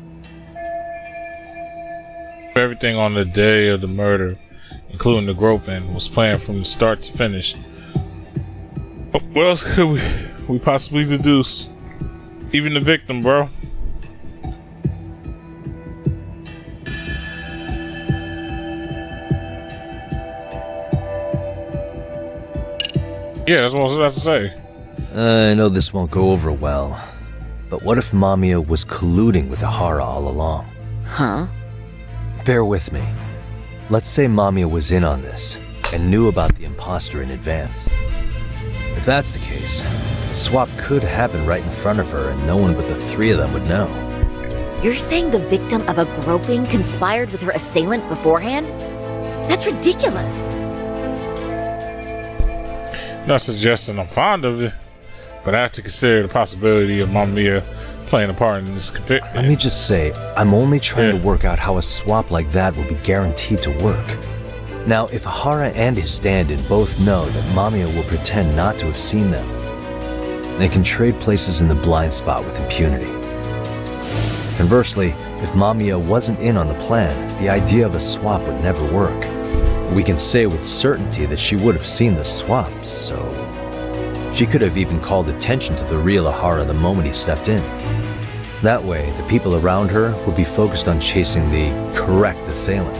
Everything on the day of the murder, including the groping, was planned from start to finish. What else could we possibly deduce? Even the victim, bro. Yeah, that's what I was about to say. I know this won't go over well, but what if Mamiya was colluding with Ihara all along? Huh? Bear with me. Let's say Mamiya was in on this, and knew about the imposter in advance. If that's the case, the swap could happen right in front of her and no one but the three of them would know. You're saying the victim of a groping conspired with her assailant beforehand? That's ridiculous! Not suggesting I'm fond of it, but I have to consider the possibility of Mamiya playing a part in this conviction. Let me just say, I'm only trying to work out how a swap like that would be guaranteed to work. Now, if Ihara and his stand-in both know that Mamiya will pretend not to have seen them, they can trade places in the blind spot with impunity. Conversely, if Mamiya wasn't in on the plan, the idea of a swap would never work. We can say with certainty that she would have seen the swap, so... she could have even called attention to the real Ihara the moment he stepped in. That way, the people around her would be focused on chasing the correct assailant.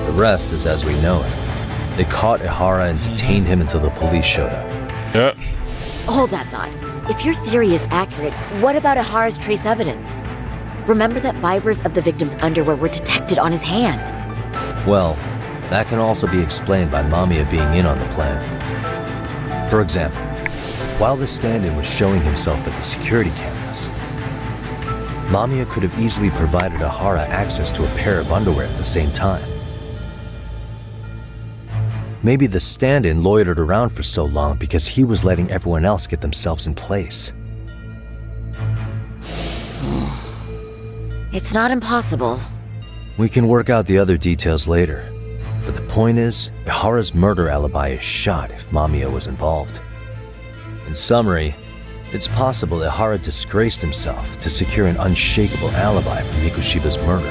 The rest is as we know it. They caught Ihara and detained him until the police showed up. Yep. Hold that thought. If your theory is accurate, what about Ihara's trace evidence? Remember that fibers of the victim's underwear were detected on his hand. Well, that can also be explained by Mamiya being in on the plan. For example, while the stand-in was showing himself at the security cameras, Mamiya could have easily provided Ihara access to a pair of underwear at the same time. Maybe the stand-in loitered around for so long because he was letting everyone else get themselves in place. It's not impossible. We can work out the other details later, but the point is, Ihara's murder alibi is shot if Mamiya was involved. In summary, it's possible Ihara disgraced himself to secure an unshakable alibi for Mikushiba's murder.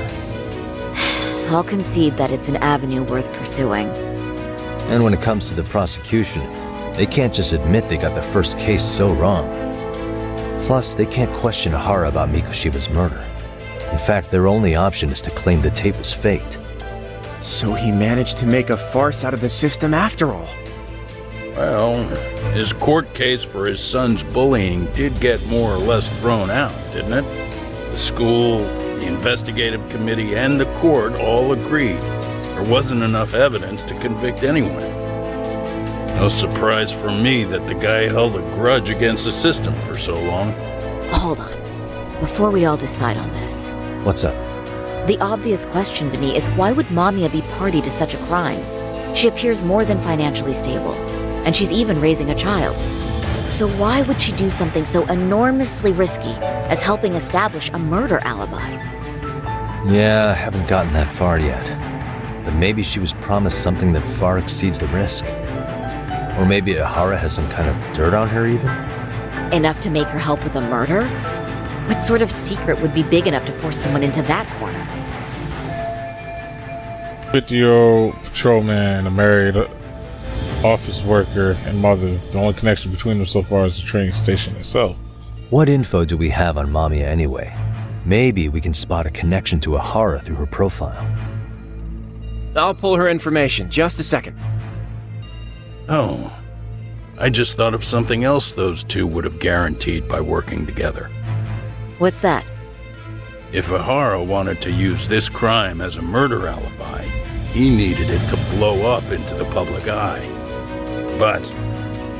I'll concede that it's an avenue worth pursuing. And when it comes to the prosecution, they can't just admit they got the first case so wrong. Plus, they can't question Ihara about Mikushiba's murder. In fact, their only option is to claim the tape was faked. So he managed to make a farce out of the system after all. Well, his court case for his son's bullying did get more or less thrown out, didn't it? The school, the investigative committee, and the court all agreed there wasn't enough evidence to convict anyone. No surprise for me that the guy held a grudge against the system for so long. Hold on. Before we all decide on this, What's up? the obvious question to me is why would Mamiya be party to such a crime? She appears more than financially stable, and she's even raising a child. So why would she do something so enormously risky as helping establish a murder alibi? Yeah, I haven't gotten that far yet. But maybe she was promised something that far exceeds the risk. Or maybe Ihara has some kind of dirt on her even? Enough to make her help with a murder? What sort of secret would be big enough to force someone into that corner? 50-year-old patrolman, a married office worker, and mother. The only connection between them so far is the train station itself. What info do we have on Mamiya anyway? Maybe we can spot a connection to Ihara through her profile. I'll pull her information. Just a second. Oh, I just thought of something else those two would have guaranteed by working together. What's that? If Ihara wanted to use this crime as a murder alibi, he needed it to blow up into the public eye. But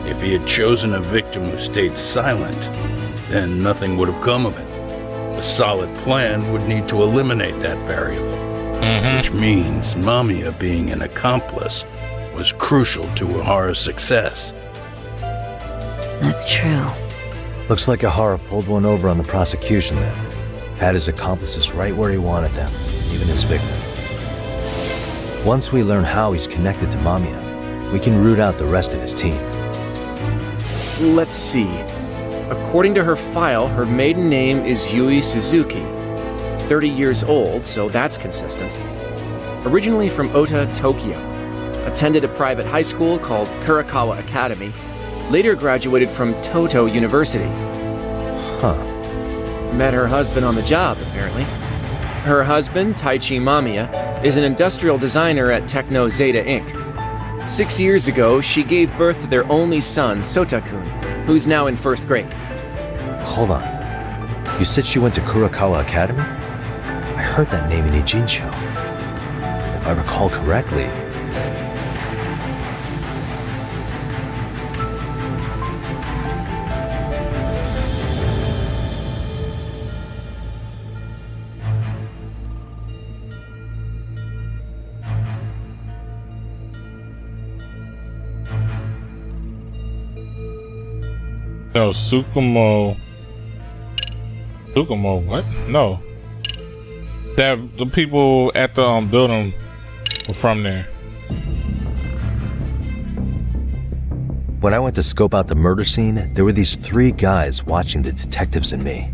if he had chosen a victim who stayed silent, then nothing would have come of it. A solid plan would need to eliminate that variable, which means Mamiya being an accomplice was crucial to Ihara's success. That's true. Looks like Ihara pulled one over on the prosecution then. Had his accomplices right where he wanted them, even his victim. Once we learn how he's connected to Mamiya, we can root out the rest of his team. Let's see. According to her file, her maiden name is Yui Suzuki. 30 years old, so that's consistent. Originally from Ota, Tokyo. Attended a private high school called Kurakawa Academy. Later graduated from Toto University. Huh. Met her husband on the job, apparently. Her husband, Taichi Mamiya, is an industrial designer at Techno Zeta Inc. 6 years ago, she gave birth to their only son, Sota-kun, who's now in first grade. Hold on. You said she went to Kurakawa Academy? I heard that name in Ijincho. If I recall correctly... No, Tsukumo, what? No. That the people at the building were from there. When I went to scope out the murder scene, there were these 3 guys watching the detectives and me.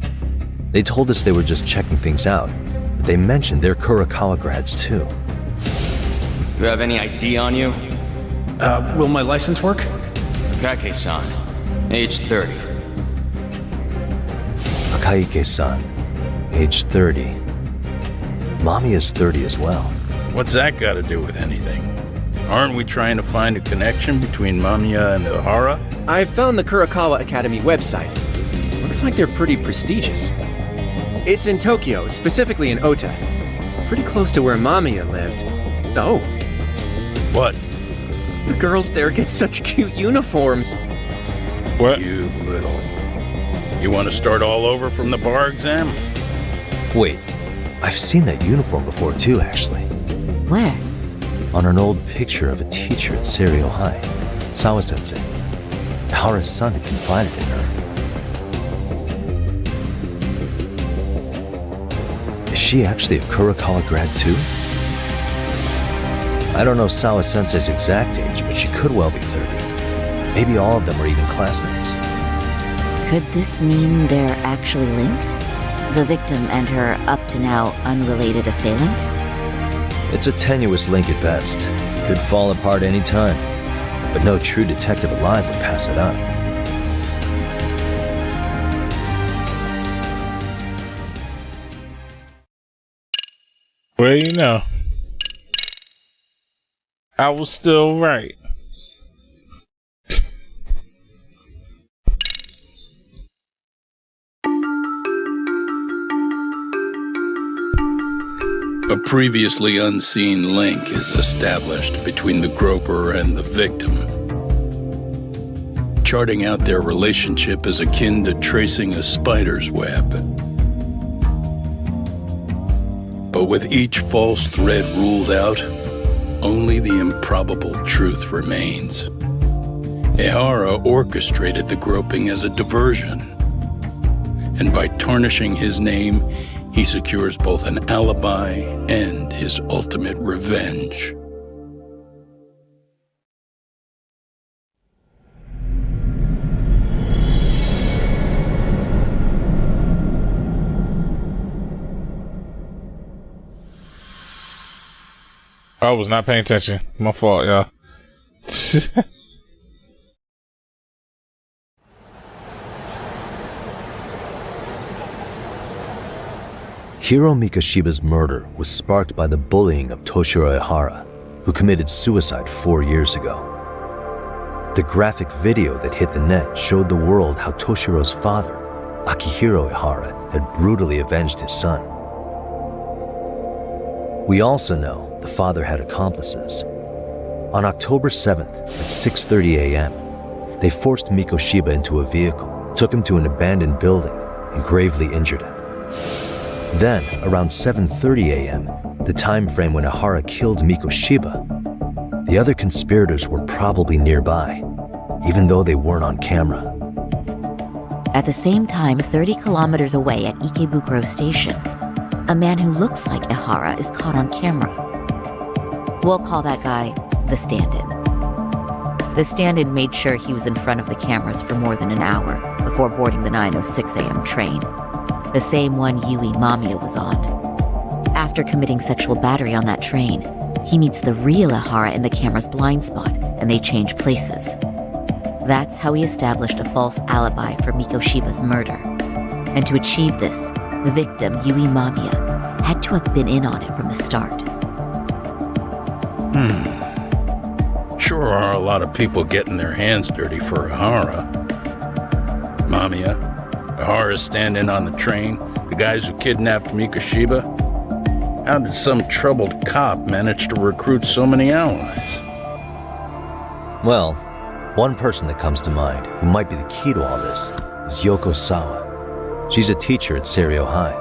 They told us they were just checking things out, but they mentioned they're Kurakawa grads too. You have any ID on you? Will my license work? Kake-san, age 30. Akaike-san, age 30. Mamiya's 30 as well. What's that got to do with anything? Aren't we trying to find a connection between Mamiya and Ihara? I found the Kurokawa Academy website. Looks like they're pretty prestigious. It's in Tokyo, specifically in Ota. Pretty close to where Mamiya lived. Oh. What? The girls there get such cute uniforms. What? You little... You want to start all over from the bar exam? Wait, I've seen that uniform before too, actually. Where? On an old picture of a teacher at Serio High, Saori-Sensei. Ihara's son confided in her. Is she actually a Kurokawa grad too? I don't know Saori-Sensei's exact age, but she could well be 30. Maybe all of them are even classmates. Could this mean they're actually linked? The victim and her up-to-now unrelated assailant? It's a tenuous link at best. Could fall apart any time. But no true detective alive would pass it up. Well, you know, I was still right. A previously unseen link is established between the groper and the victim. Charting out their relationship is akin to tracing a spider's web. But with each false thread ruled out, only the improbable truth remains. Ihara orchestrated the groping as a diversion, and by tarnishing his name, he secures both an alibi and his ultimate revenge. I was not paying attention. My fault, y'all. Hiro Mikoshiba's murder was sparked by the bullying of Toshiro Ihara, who committed suicide 4 years ago. The graphic video that hit the net showed the world how Toshiro's father, Akihiro Ihara, had brutally avenged his son. We also know the father had accomplices. On October 7th at 6:30 a.m., they forced Mikoshiba into a vehicle, took him to an abandoned building, and gravely injured him. Then, around 7:30 a.m., the time frame when Ihara killed Mikoshiba, the other conspirators were probably nearby, even though they weren't on camera. At the same time, 30 kilometers away at Ikebukuro Station, a man who looks like Ihara is caught on camera. We'll call that guy the stand-in. The stand-in made sure he was in front of the cameras for more than an hour before boarding the 9:06 a.m. train, the same one Yui Mamiya was on. After committing sexual battery on that train, he meets the real Ihara in the camera's blind spot, and they change places. That's how he established a false alibi for Mikoshiba's murder. And to achieve this, the victim, Yui Mamiya, had to have been in on it from the start. Sure are a lot of people getting their hands dirty for Ihara. Mamiya, Ihara's stand-in on the train, the guys who kidnapped Mikoshiba. How did some troubled cop manage to recruit so many allies? Well, one person that comes to mind who might be the key to all this is Yoko Sawa. She's a teacher at Serio High.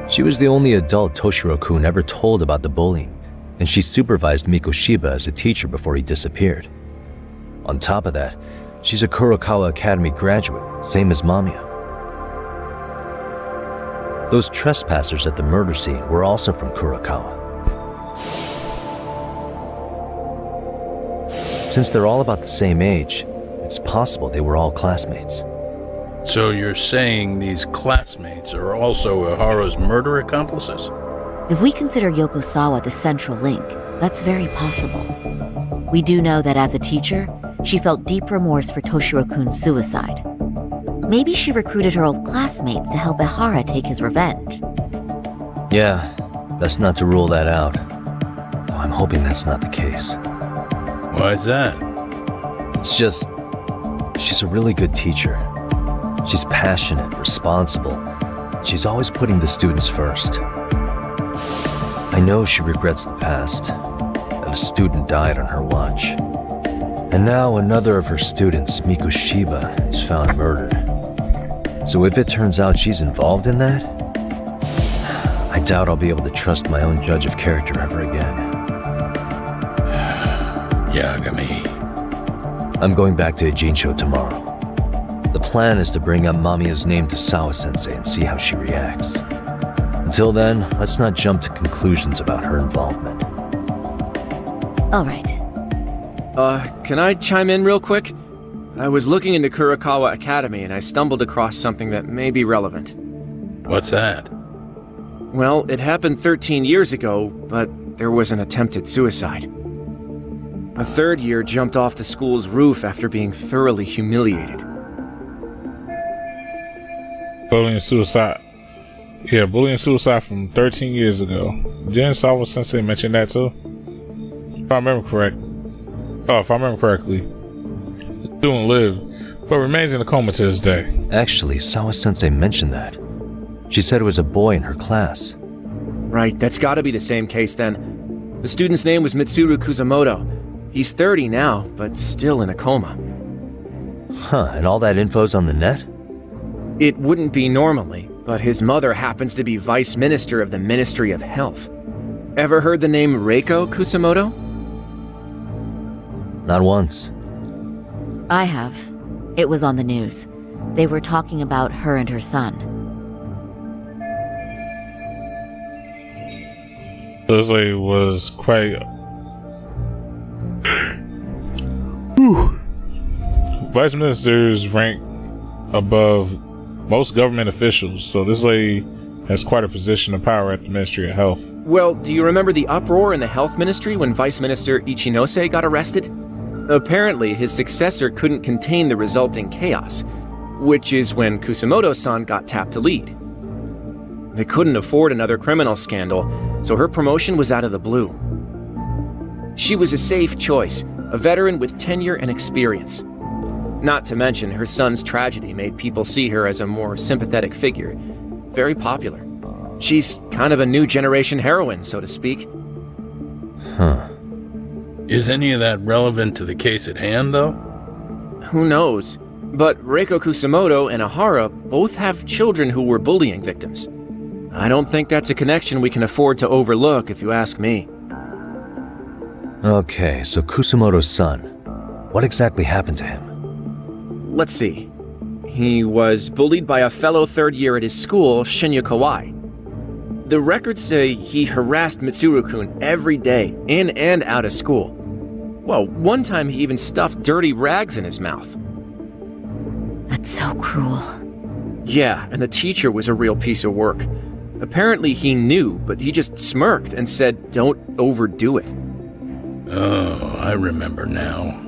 She was the only adult Toshiro-kun ever told about the bullying, and she supervised Mikoshiba as a teacher before he disappeared. On top of that, she's a Kurokawa Academy graduate, same as Mamiya. Those trespassers at the murder scene were also from Kurokawa. Since they're all about the same age, it's possible they were all classmates. So you're saying these classmates are also Ihara's murder accomplices? If we consider Yoko Sawa the central link, that's very possible. We do know that as a teacher, she felt deep remorse for Toshiro-kun's suicide. Maybe she recruited her old classmates to help Ihara take his revenge. Yeah, best not to rule that out. I'm hoping that's not the case. Why's that? It's just, she's a really good teacher. She's passionate, responsible. She's always putting the students first. I know she regrets the past, that a student died on her watch. And now another of her students, Mikushiba, is found murdered. So if it turns out she's involved in that, I doubt I'll be able to trust my own judge of character ever again. Yagami. I'm going back to Ejincho tomorrow. The plan is to bring up Mamiya's name to Sawa-Sensei and see how she reacts. Until then, let's not jump to conclusions about her involvement. All right. Can I chime in real quick? I was looking into Kurakawa Academy and I stumbled across something that may be relevant. What's that? Well, it happened 13 years ago, but there was an attempted suicide. A third year jumped off the school's roof after being thoroughly humiliated. Bullying and suicide. Yeah, bullying and suicide from 13 years ago. Didn't Sawa-Sensei mention that too? If I remember correctly. The student lived, but remains in a coma to this day. Actually, Sawa-Sensei mentioned that. She said it was a boy in her class. Right, that's gotta be the same case then. The student's name was Mitsuru Kusamoto. He's 30 now, but still in a coma. Huh, and all that info's on the net? It wouldn't be normally, but his mother happens to be Vice Minister of the Ministry of Health. Ever heard the name Reiko Kusamoto? Not once. I have. It was on the news. They were talking about her and her son. This lady was quite... Vice ministers rank above most government officials, so this lady has quite a position of power at the Ministry of Health. Well, do you remember the uproar in the health ministry when Vice Minister Ichinose got arrested? Apparently, his successor couldn't contain the resulting chaos, which is when Kusamoto-san got tapped to lead. They couldn't afford another criminal scandal, so her promotion was out of the blue. She was a safe choice, a veteran with tenure and experience. Not to mention, her son's tragedy made people see her as a more sympathetic figure. Very popular. She's kind of a new generation heroine, so to speak. Huh. Is any of that relevant to the case at hand, though? Who knows? But Reiko Kusamoto and Ahara both have children who were bullying victims. I don't think that's a connection we can afford to overlook, if you ask me. Okay, so Kusamoto's son. What exactly happened to him? Let's see. He was bullied by a fellow third year at his school, Shinya Kawai. The records say he harassed Mitsuru-kun every day, in and out of school. Well, one time he even stuffed dirty rags in his mouth. That's so cruel. Yeah, and the teacher was a real piece of work. Apparently he knew, but he just smirked and said, "Don't overdo it." Oh, I remember now.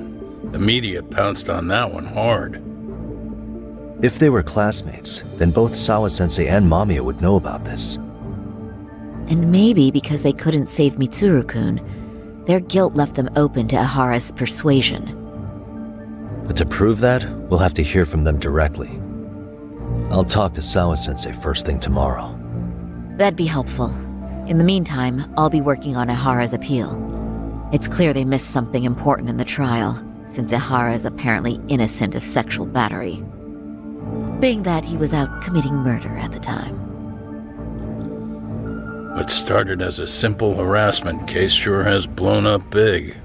The media pounced on that one hard. If they were classmates, then both Sawa-Sensei and Mamiya would know about this. And maybe because they couldn't save Mitsuru-kun, their guilt left them open to Ahara's persuasion. But to prove that, we'll have to hear from them directly. I'll talk to Sawa-Sensei first thing tomorrow. That'd be helpful. In the meantime, I'll be working on Ahara's appeal. It's clear they missed something important in the trial, since Ahara is apparently innocent of sexual battery. Being that he was out committing murder at the time. What started as a simple harassment case sure has blown up big.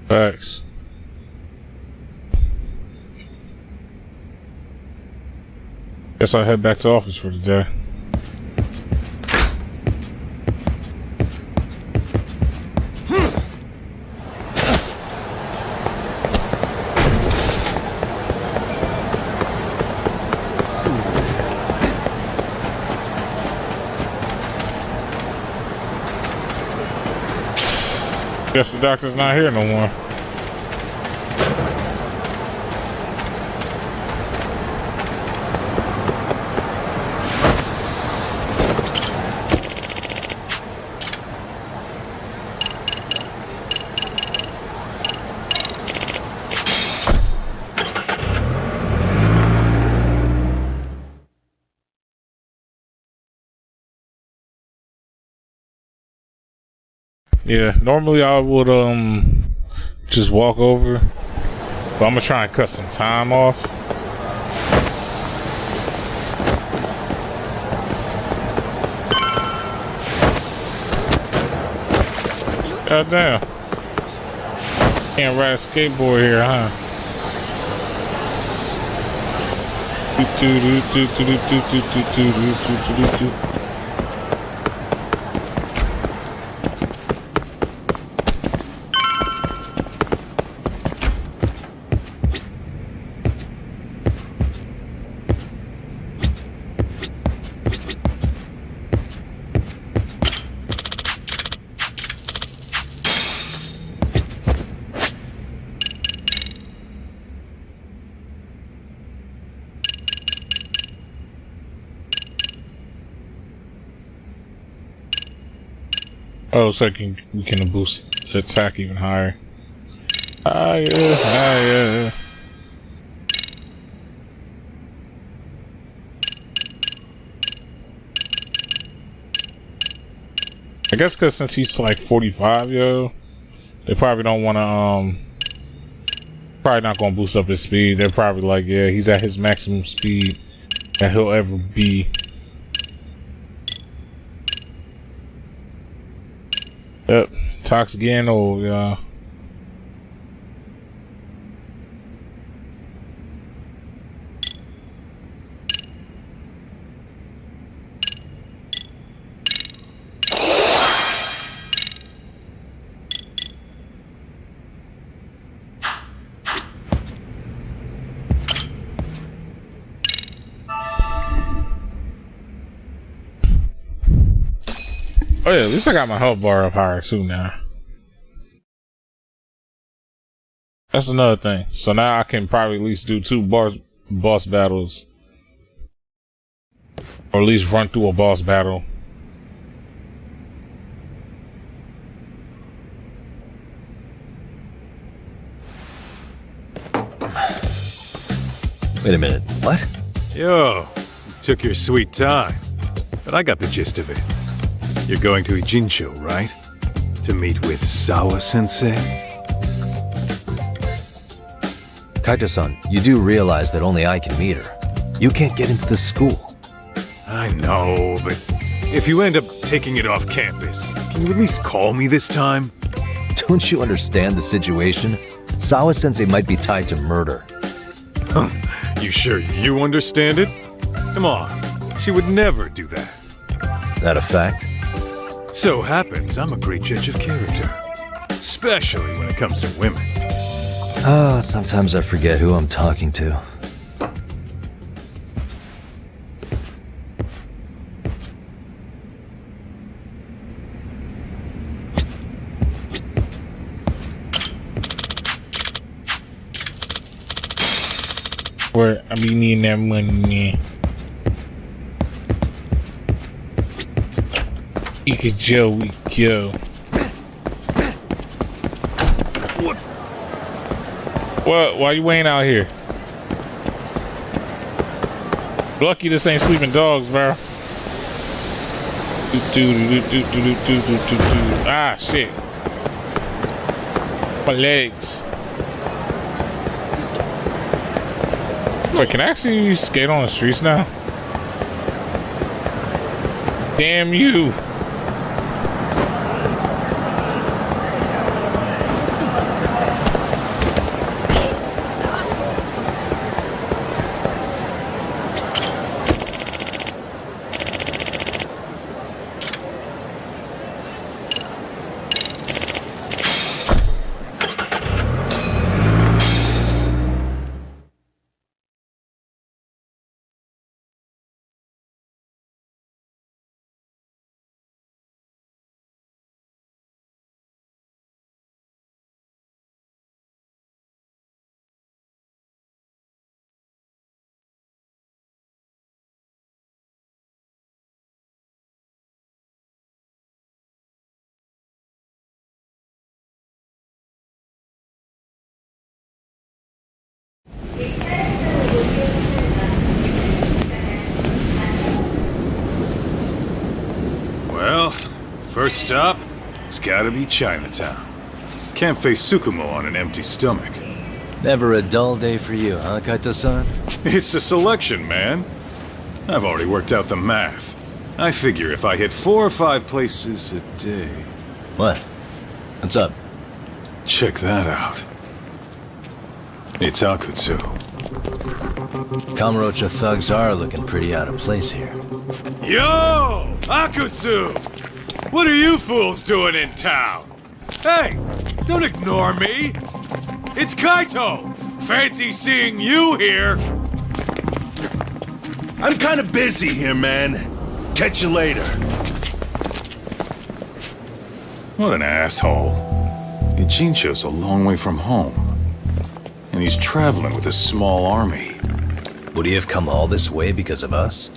Facts. Guess I'll head back to office for today. Guess the doctor's not here no more. Yeah, normally I would just walk over, but I'm gonna try and cut some time off. God damn. Can't ride a skateboard here, huh? Oh, so we can boost the attack even higher. Higher, higher. I guess because since he's like 45, yo, they probably don't want to, probably not going to boost up his speed. They're probably like, yeah, he's at his maximum speed that he'll ever be. Yep, Tox getting old, yeah. Oh yeah, at least I got my health bar up higher too now. That's another thing. So now I can probably at least do 2 boss battles. Or at least run through a boss battle. Wait a minute, what? Yo, you took your sweet time. But I got the gist of it. You're going to Ijincho, right? To meet with Saori-Sensei? Kaito-san, you do realize that only I can meet her. You can't get into the school. I know, but if you end up taking it off campus, can you at least call me this time? Don't you understand the situation? Saori-Sensei might be tied to murder. You sure you understand it? Come on, she would never do that. That a fact? So happens I'm a great judge of character. Especially when it comes to women. Sometimes I forget who I'm talking to. Where I be needing that money. Joe, we go. What? Why you waiting out here? Lucky this ain't sleeping dogs, bro. Ah, shit. My legs. Wait, can I actually skate on the streets now? Damn you. Well, first stop, It's gotta be Chinatown. Can't face Tsukumo on an empty stomach. Never a dull day for you, huh, Kaito-san? It's a selection, man. I've already worked out the math. I figure if I hit 4 or 5 places a day... What? What's up? Check that out. It's Akutsu. Kamurocho thugs are looking pretty out of place here. Yo! Akutsu! What are you fools doing in town? Hey! Don't ignore me! It's Kaito! Fancy seeing you here! I'm kinda busy here, man. Catch you later. What an asshole. Ijincho's a long way from home. And he's traveling with a small army. Would he have come all this way because of us?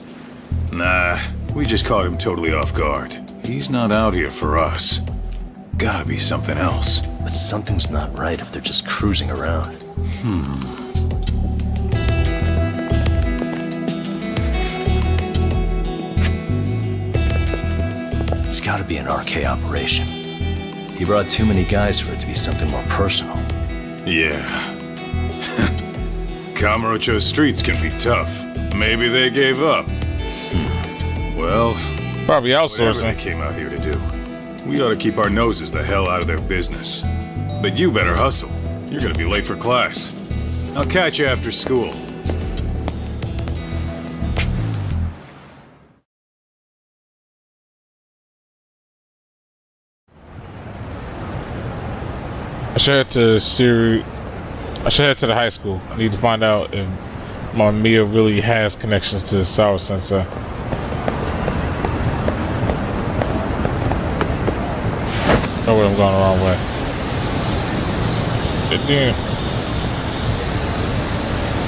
Nah, we just caught him totally off guard. He's not out here for us. Gotta be something else. But something's not right if they're just cruising around. It's gotta be an RK operation. He brought too many guys for it to be something more personal. Yeah. Kamurocho streets can be tough. Maybe they gave up. Well, Probably whatever they outsourcing. came out here to do. We ought to keep our noses the hell out of their business. But you better hustle. You're gonna be late for class. I'll catch you after school. I should head to the high school. I need to find out if my Mia really has connections to Saori-Sensei. Oh wait, I'm going the wrong way. Damn.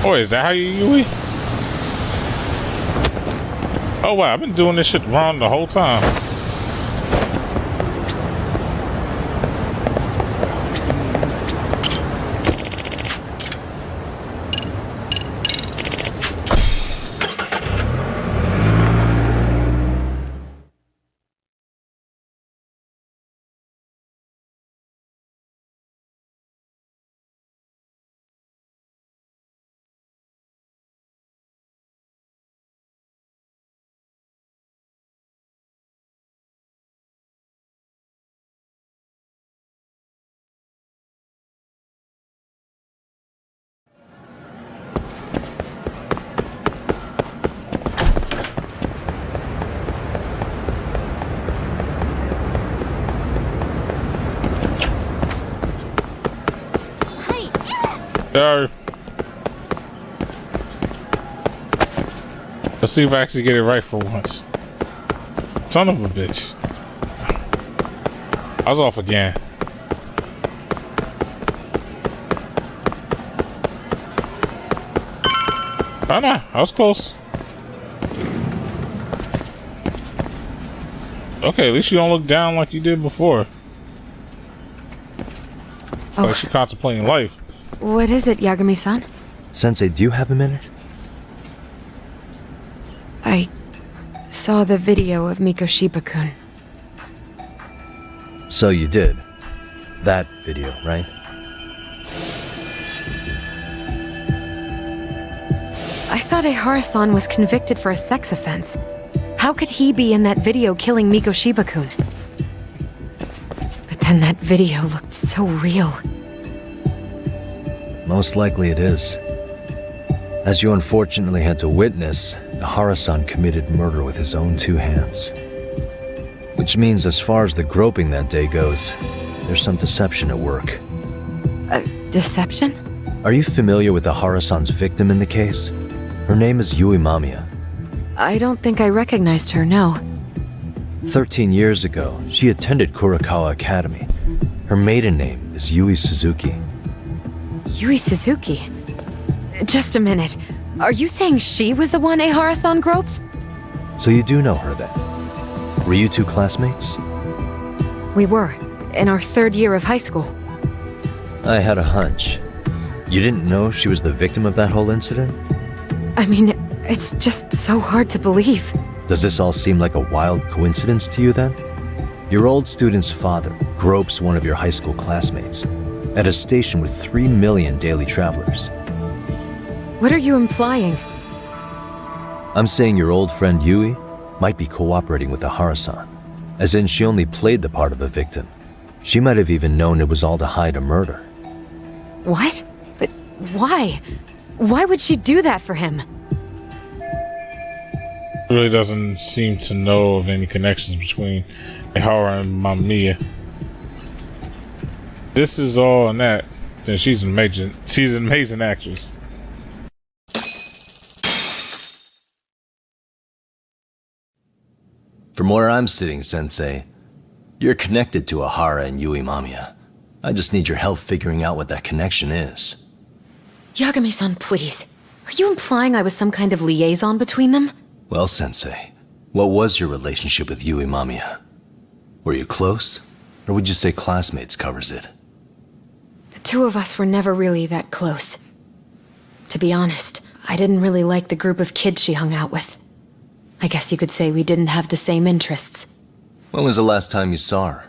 Oh, is that how you Yui? Oh wow, I've been doing this shit wrong the whole time. Sorry. Let's see if I actually get it right for once. Son of a bitch. I was off again. Oh no, I was close. Okay, at least you don't look down like you did before. Oh. Like she contemplating life. What is it, Yagami-san? Sensei, do you have a minute? I saw the video of Mikoshiba-kun. So you did. That video, right? I thought Ehara-san was convicted for a sex offense. How could he be in that video killing Mikoshiba-kun? But then that video looked so real. Most likely it is. As you unfortunately had to witness, Ehara-san committed murder with his own 2 hands. Which means as far as the groping that day goes, there's some deception at work. Deception? Are you familiar with Ehara-san's victim in the case? Her name is Yui Mamiya. I don't think I recognized her, no. 13 years ago, she attended Kurakawa Academy. Her maiden name is Yui Suzuki. Yui Suzuki? Just a minute. Are you saying she was the one Ehara-san groped? So you do know her then? Were you 2 classmates? We were, in our 3rd year of high school. I had a hunch. You didn't know she was the victim of that whole incident? I mean, it's just so hard to believe. Does this all seem like a wild coincidence to you then? Your old student's father gropes one of your high school classmates at a station with 3 million daily travelers. What are you implying? I'm saying your old friend Yui might be cooperating with Ahara-san, as in she only played the part of a victim. She might have even known it was all to hide a murder. What? But why? Why would she do that for him? Really doesn't seem to know of any connections between Ahara and Mamiya. This is all in that. Then she's an amazing actress. From where I'm sitting, Sensei, you're connected to Ahara and Yui Mamiya. I just need your help figuring out what that connection is. Yagami-san, please. Are you implying I was some kind of liaison between them? Well, Sensei, what was your relationship with Yui Mamiya? Were you close? Or would you say classmates covers it? The two of us were never really that close. To be honest, I didn't really like the group of kids she hung out with. I guess you could say we didn't have the same interests. When was the last time you saw her?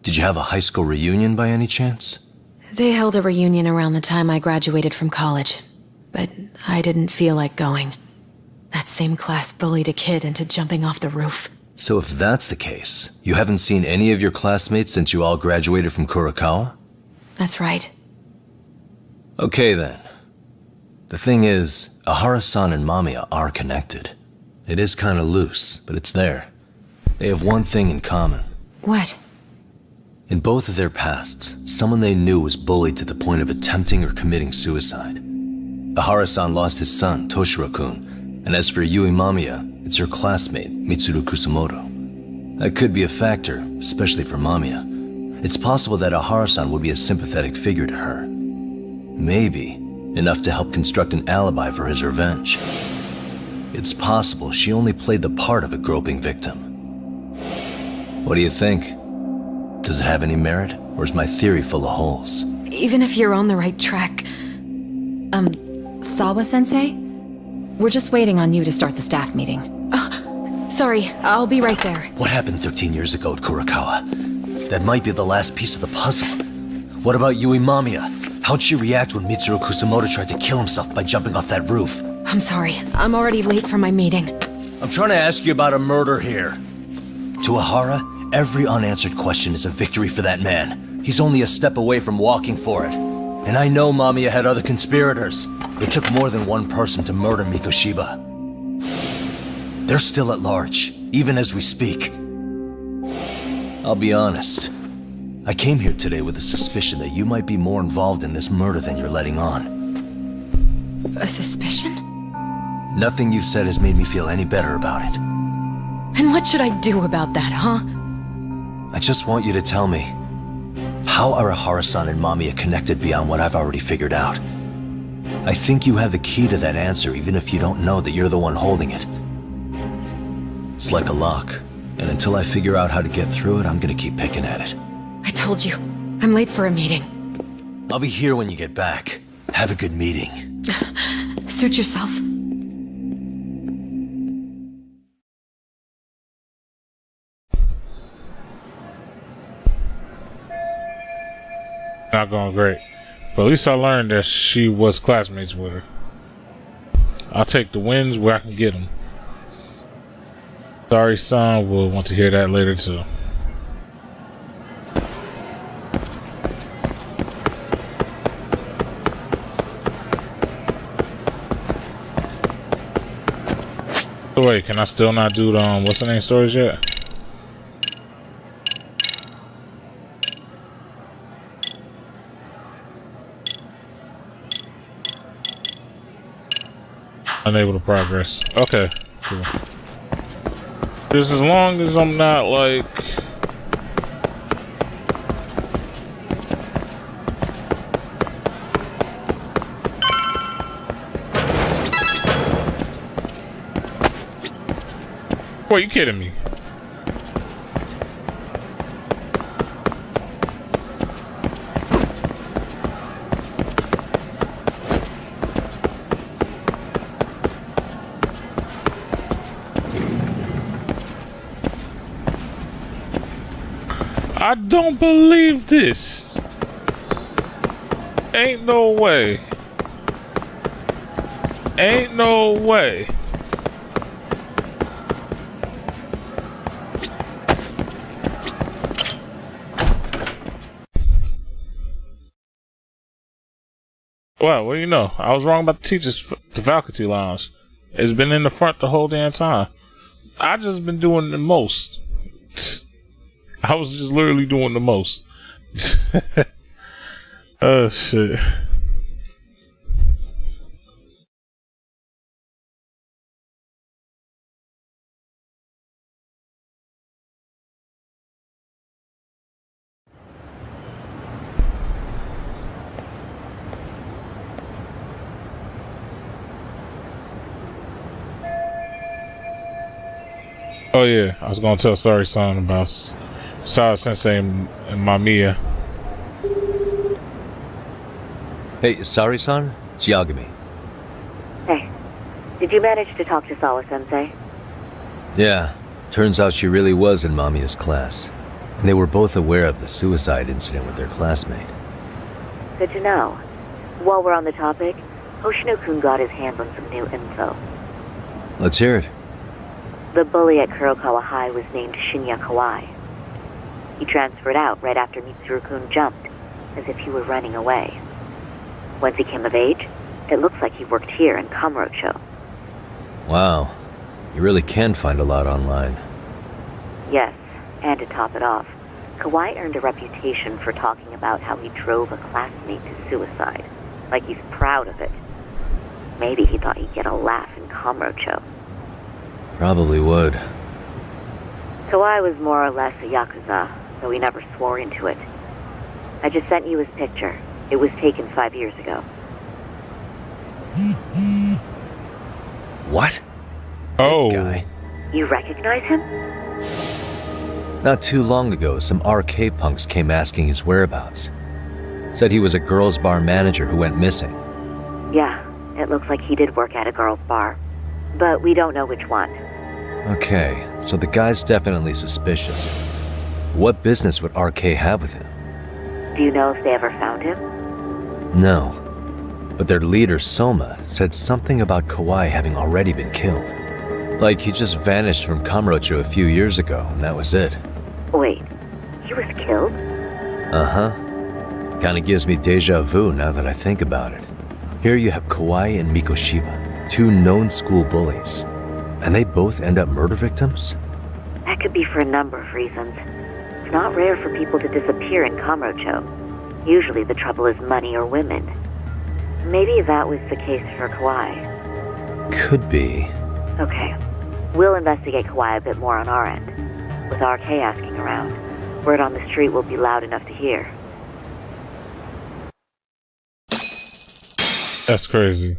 Did you have a high school reunion by any chance? They held a reunion around the time I graduated from college, but I didn't feel like going. That same class bullied a kid into jumping off the roof. So if that's the case, you haven't seen any of your classmates since you all graduated from Kurakawa? That's right. Okay then. The thing is, Ahara-san and Mamiya are connected. It is kinda loose, but it's there. They have one thing in common. What? In both of their pasts, someone they knew was bullied to the point of attempting or committing suicide. Ahara-san lost his son, Toshiro-kun, and as for Yui Mamiya, it's her classmate, Mitsuru Kusamoto. That could be a factor, especially for Mamiya. It's possible that Ahara-san would be a sympathetic figure to her. Maybe enough to help construct an alibi for his revenge. It's possible she only played the part of a groping victim. What do you think? Does it have any merit, or is my theory full of holes? Even if you're on the right track... Sawa-sensei? We're just waiting on you to start the staff meeting. Oh, sorry, I'll be right there. What happened 13 years ago at Kurakawa? That might be the last piece of the puzzle. What about Yui Mamiya? How'd she react when Mitsuru Kusamoto tried to kill himself by jumping off that roof? I'm sorry, I'm already late for my meeting. I'm trying to ask you about a murder here. To Ahara, every unanswered question is a victory for that man. He's only a step away from walking for it. And I know Mamiya had other conspirators. It took more than one person to murder Mikoshiba. They're still at large, even as we speak. I'll be honest. I came here today with a suspicion that you might be more involved in this murder than you're letting on. A suspicion? Nothing you've said has made me feel any better about it. And what should I do about that, huh? I just want you to tell me, how are Ahara-san and Mamiya connected beyond what I've already figured out? I think you have the key to that answer even if you don't know that you're the one holding it. It's like a lock, and until I figure out how to get through it, I'm gonna keep picking at it. I told you, I'm late for a meeting. I'll be here when you get back. Have a good meeting. Suit yourself. Not going great. But at least I learned that she was classmates with her. I'll take the wins where I can get them. Saori-san will want to hear that later too. So wait, can I still not do the what's the name stories yet? Unable to progress. Okay, cool. Just as long as I'm not like What, you kidding me? I don't believe this. Ain't no way. Ain't no way. Well, what do you know? I was wrong about the teachers, the faculty lounge. It's been in the front the whole damn time. I just been doing the most. I was just literally doing the most. Oh shit. Oh yeah, I was gonna tell Saori-san about Saori-Sensei and Mamiya. Hey, Saori-san? It's Yagami. Hey, did you manage to talk to Saori-Sensei? Yeah, turns out she really was in Mamiya's class. And they were both aware of the suicide incident with their classmate. Good to know. While we're on the topic, Hoshino-kun got his hands on some new info. Let's hear it. The bully at Kurokawa High was named Shinya Kawai. He transferred out right after Mitsuru-kun jumped, as if he were running away. Once he came of age, it looks like he worked here in Kamurocho. Wow, you really can find a lot online. Yes, and to top it off, Kawai earned a reputation for talking about how he drove a classmate to suicide, like he's proud of it. Maybe he thought he'd get a laugh in Kamurocho. Probably would. Kawai was more or less a Yakuza, though he never swore into it. I just sent you his picture. It was taken 5 years ago. What? Oh. This guy. You recognize him? Not too long ago, some RK punks came asking his whereabouts. Said he was a girls' bar manager who went missing. Yeah, it looks like he did work at a girls' bar. But we don't know which one. Okay, so the guy's definitely suspicious. What business would RK have with him? Do you know if they ever found him? No. But their leader, Soma, said something about Kawai having already been killed. Like he just vanished from Kamurocho a few years ago, and that was it. Wait, he was killed? Uh-huh. Kinda gives me deja vu now that I think about it. Here you have Kawai and Mikoshiba, two known school bullies. And they both end up murder victims? That could be for a number of reasons. It's not rare for people to disappear in Kamurocho. Usually the trouble is money or women. Maybe that was the case for Kawai. Could be. Okay. We'll investigate Kawai a bit more on our end. With RK asking around, word on the street will be loud enough to hear. That's crazy.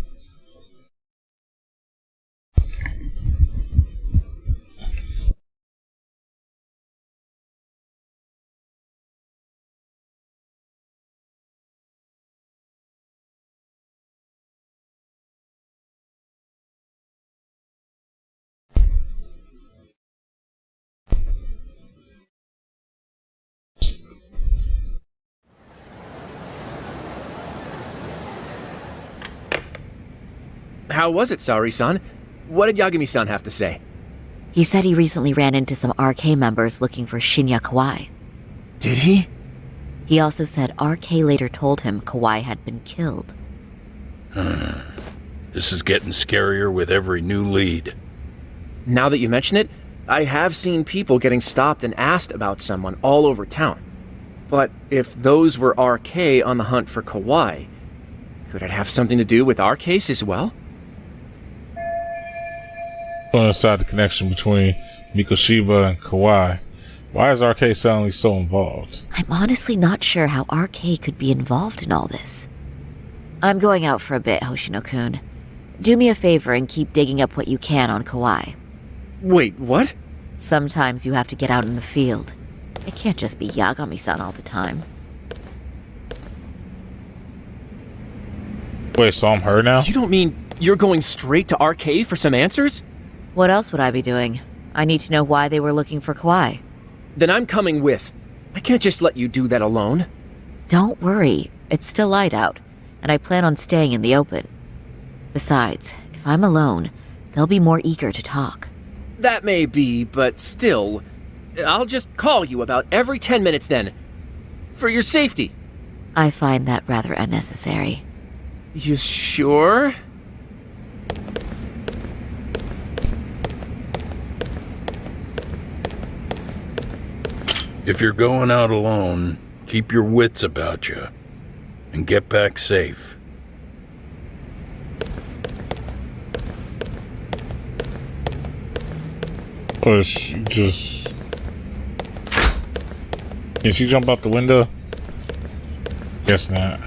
How was it, Saori-san? What did Yagami-san have to say? He said he recently ran into some RK members looking for Shinya Kawai. Did he? He also said RK later told him Kawai had been killed. This is getting scarier with every new lead. Now that you mention it, I have seen people getting stopped and asked about someone all over town. But if those were RK on the hunt for Kawai, could it have something to do with our case as well? Putting aside the connection between Mikoshiba and Kawai, why is RK suddenly so involved? I'm honestly not sure how RK could be involved in all this. I'm going out for a bit, Hoshino-kun. Do me a favor and keep digging up what you can on Kawai. Wait, what? Sometimes you have to get out in the field. It can't just be Yagami-san all the time. Wait, so I'm her now? You don't mean you're going straight to RK for some answers? What else would I be doing? I need to know why they were looking for Kawai. Then I'm coming with. I can't just let you do that alone. Don't worry, it's still light out, and I plan on staying in the open. Besides, if I'm alone, they'll be more eager to talk. That may be, but still, I'll just call you about every 10 minutes then. For your safety. I find that rather unnecessary. You sure? If you're going out alone, keep your wits about you and get back safe. Push, just... Can she jump out the window? Guess not.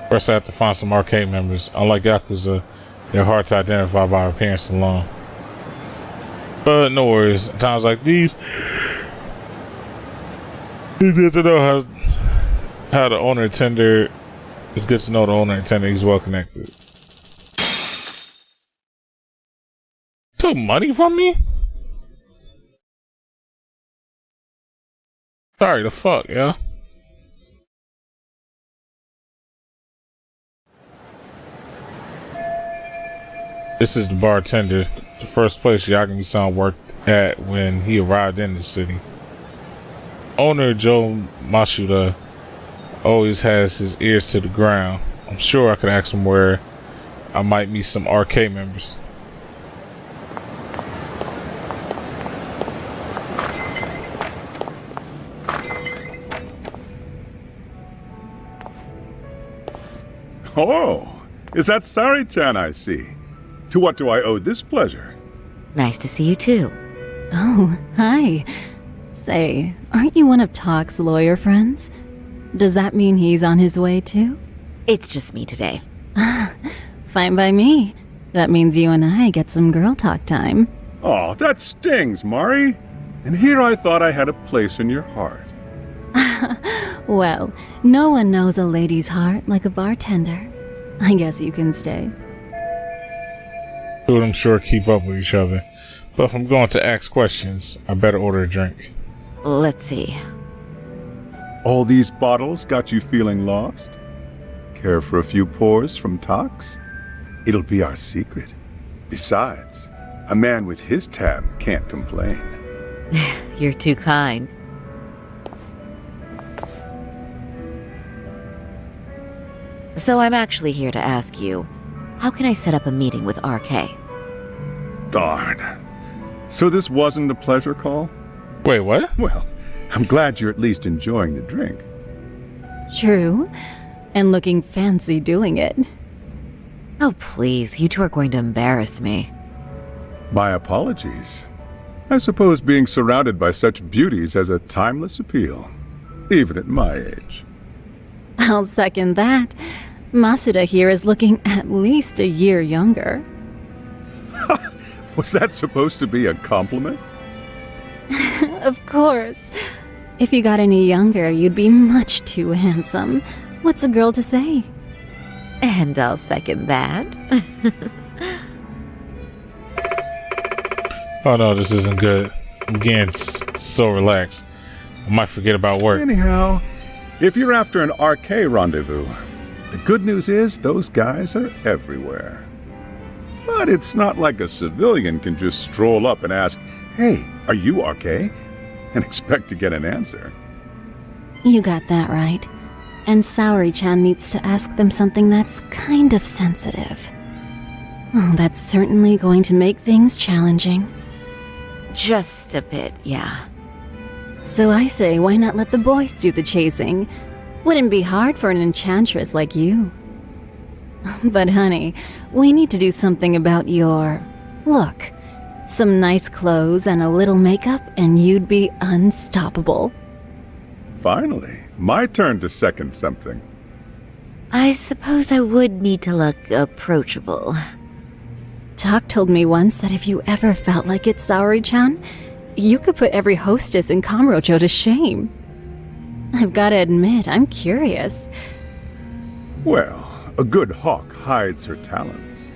First I have to find some arcade members. Unlike Yakuza, they're hard to identify by appearance alone. But no worries, at times like these, you get to know how the owner intended. It's good to know the owner intended he's well connected. Took money from me? Sorry, the fuck, yeah. This is the bartender, the first place Yagami-san worked at when he arrived in the city. Owner Joe Masuda always has his ears to the ground. I'm sure I could ask him where I might meet some arcade members. Oh, is that Saori-chan I see? To what do I owe this pleasure? Nice to see you too. Oh, hi. Say, aren't you one of Talk's lawyer friends? Does that mean he's on his way too? It's just me today. Fine by me. That means you and I get some girl talk time. Oh, that stings, Mari. And here I thought I had a place in your heart. Well, no one knows a lady's heart like a bartender. I guess you can stay. Two of them sure keep up with each other. But if I'm going to ask questions, I better order a drink. Let's see. All these bottles got you feeling lost? Care for a few pours from Tox? It'll be our secret. Besides, a man with his tab can't complain. You're too kind. So I'm actually here to ask you, how can I set up a meeting with RK? Darn. So this wasn't a pleasure call? Wait, what? Well, I'm glad you're at least enjoying the drink. True. And looking fancy doing it. Oh, please, you two are going to embarrass me. My apologies. I suppose being surrounded by such beauties has a timeless appeal, even at my age. I'll second that. Masuda here is looking at least a year younger. Was that supposed to be a compliment? Of course. If you got any younger, you'd be much too handsome. What's a girl to say? And I'll second that. Oh no, this isn't good. I'm getting so relaxed. I might forget about work. Anyhow, if you're after an RK rendezvous, the good news is those guys are everywhere. But it's not like a civilian can just stroll up and ask, "Hey, are you RK?" and expect to get an answer. You got that right. And Saori-chan needs to ask them something that's kind of sensitive. Oh, that's certainly going to make things challenging. Just a bit, yeah. So I say, why not let the boys do the chasing? Wouldn't be hard for an enchantress like you. But honey, we need to do something about your look. Some nice clothes and a little makeup, and you'd be unstoppable. Finally, my turn to second something. I suppose I would need to look approachable. Talk told me once that if you ever felt like it, Saori-chan, you could put every hostess in Kamurocho to shame. I've gotta admit, I'm curious. Well, a good hawk hides her talons.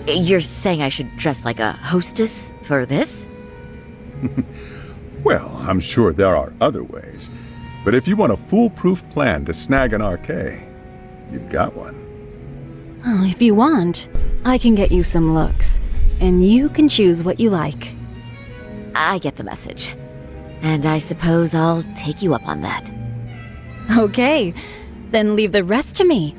You're saying I should dress like a hostess for this? Well, I'm sure there are other ways. But if you want a foolproof plan to snag an RK, you've got one. Oh, if you want, I can get you some looks. And you can choose what you like. I get the message. And I suppose I'll take you up on that. Okay, then leave the rest to me.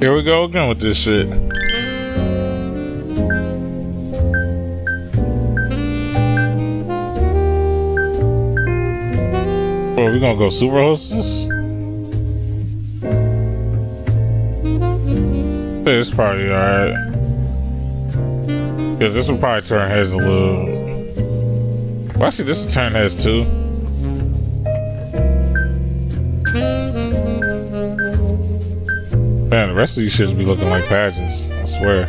Here we go again with this shit. Bro, we gonna go super hostess? This probably alright. Cause this will probably turn heads a little. Well, actually, this will turn heads too. Man, the rest of these shits be looking like pageants, I swear.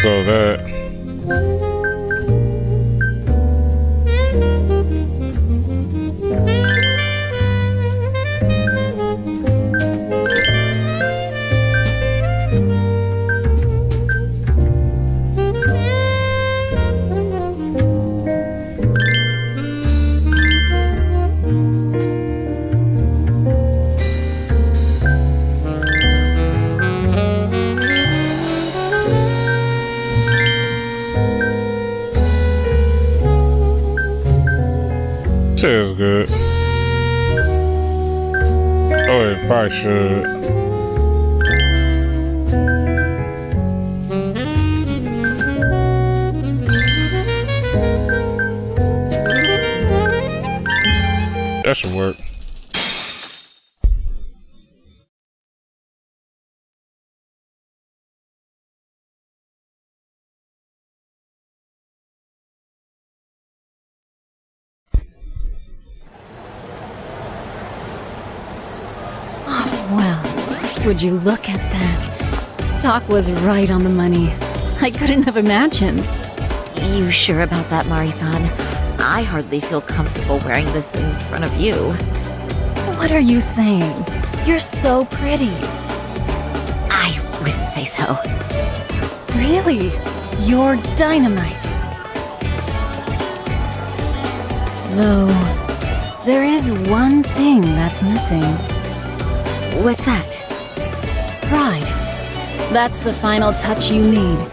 So that. Shit is good. Oh, it probably should. That should work. Well, would you look at that? Doc was right on the money. I couldn't have imagined. You sure about that, Mari-san? I hardly feel comfortable wearing this in front of you. What are you saying? You're so pretty. I wouldn't say so. Really? You're dynamite. Though, there is one thing that's missing. What's that? Pride. That's the final touch you need.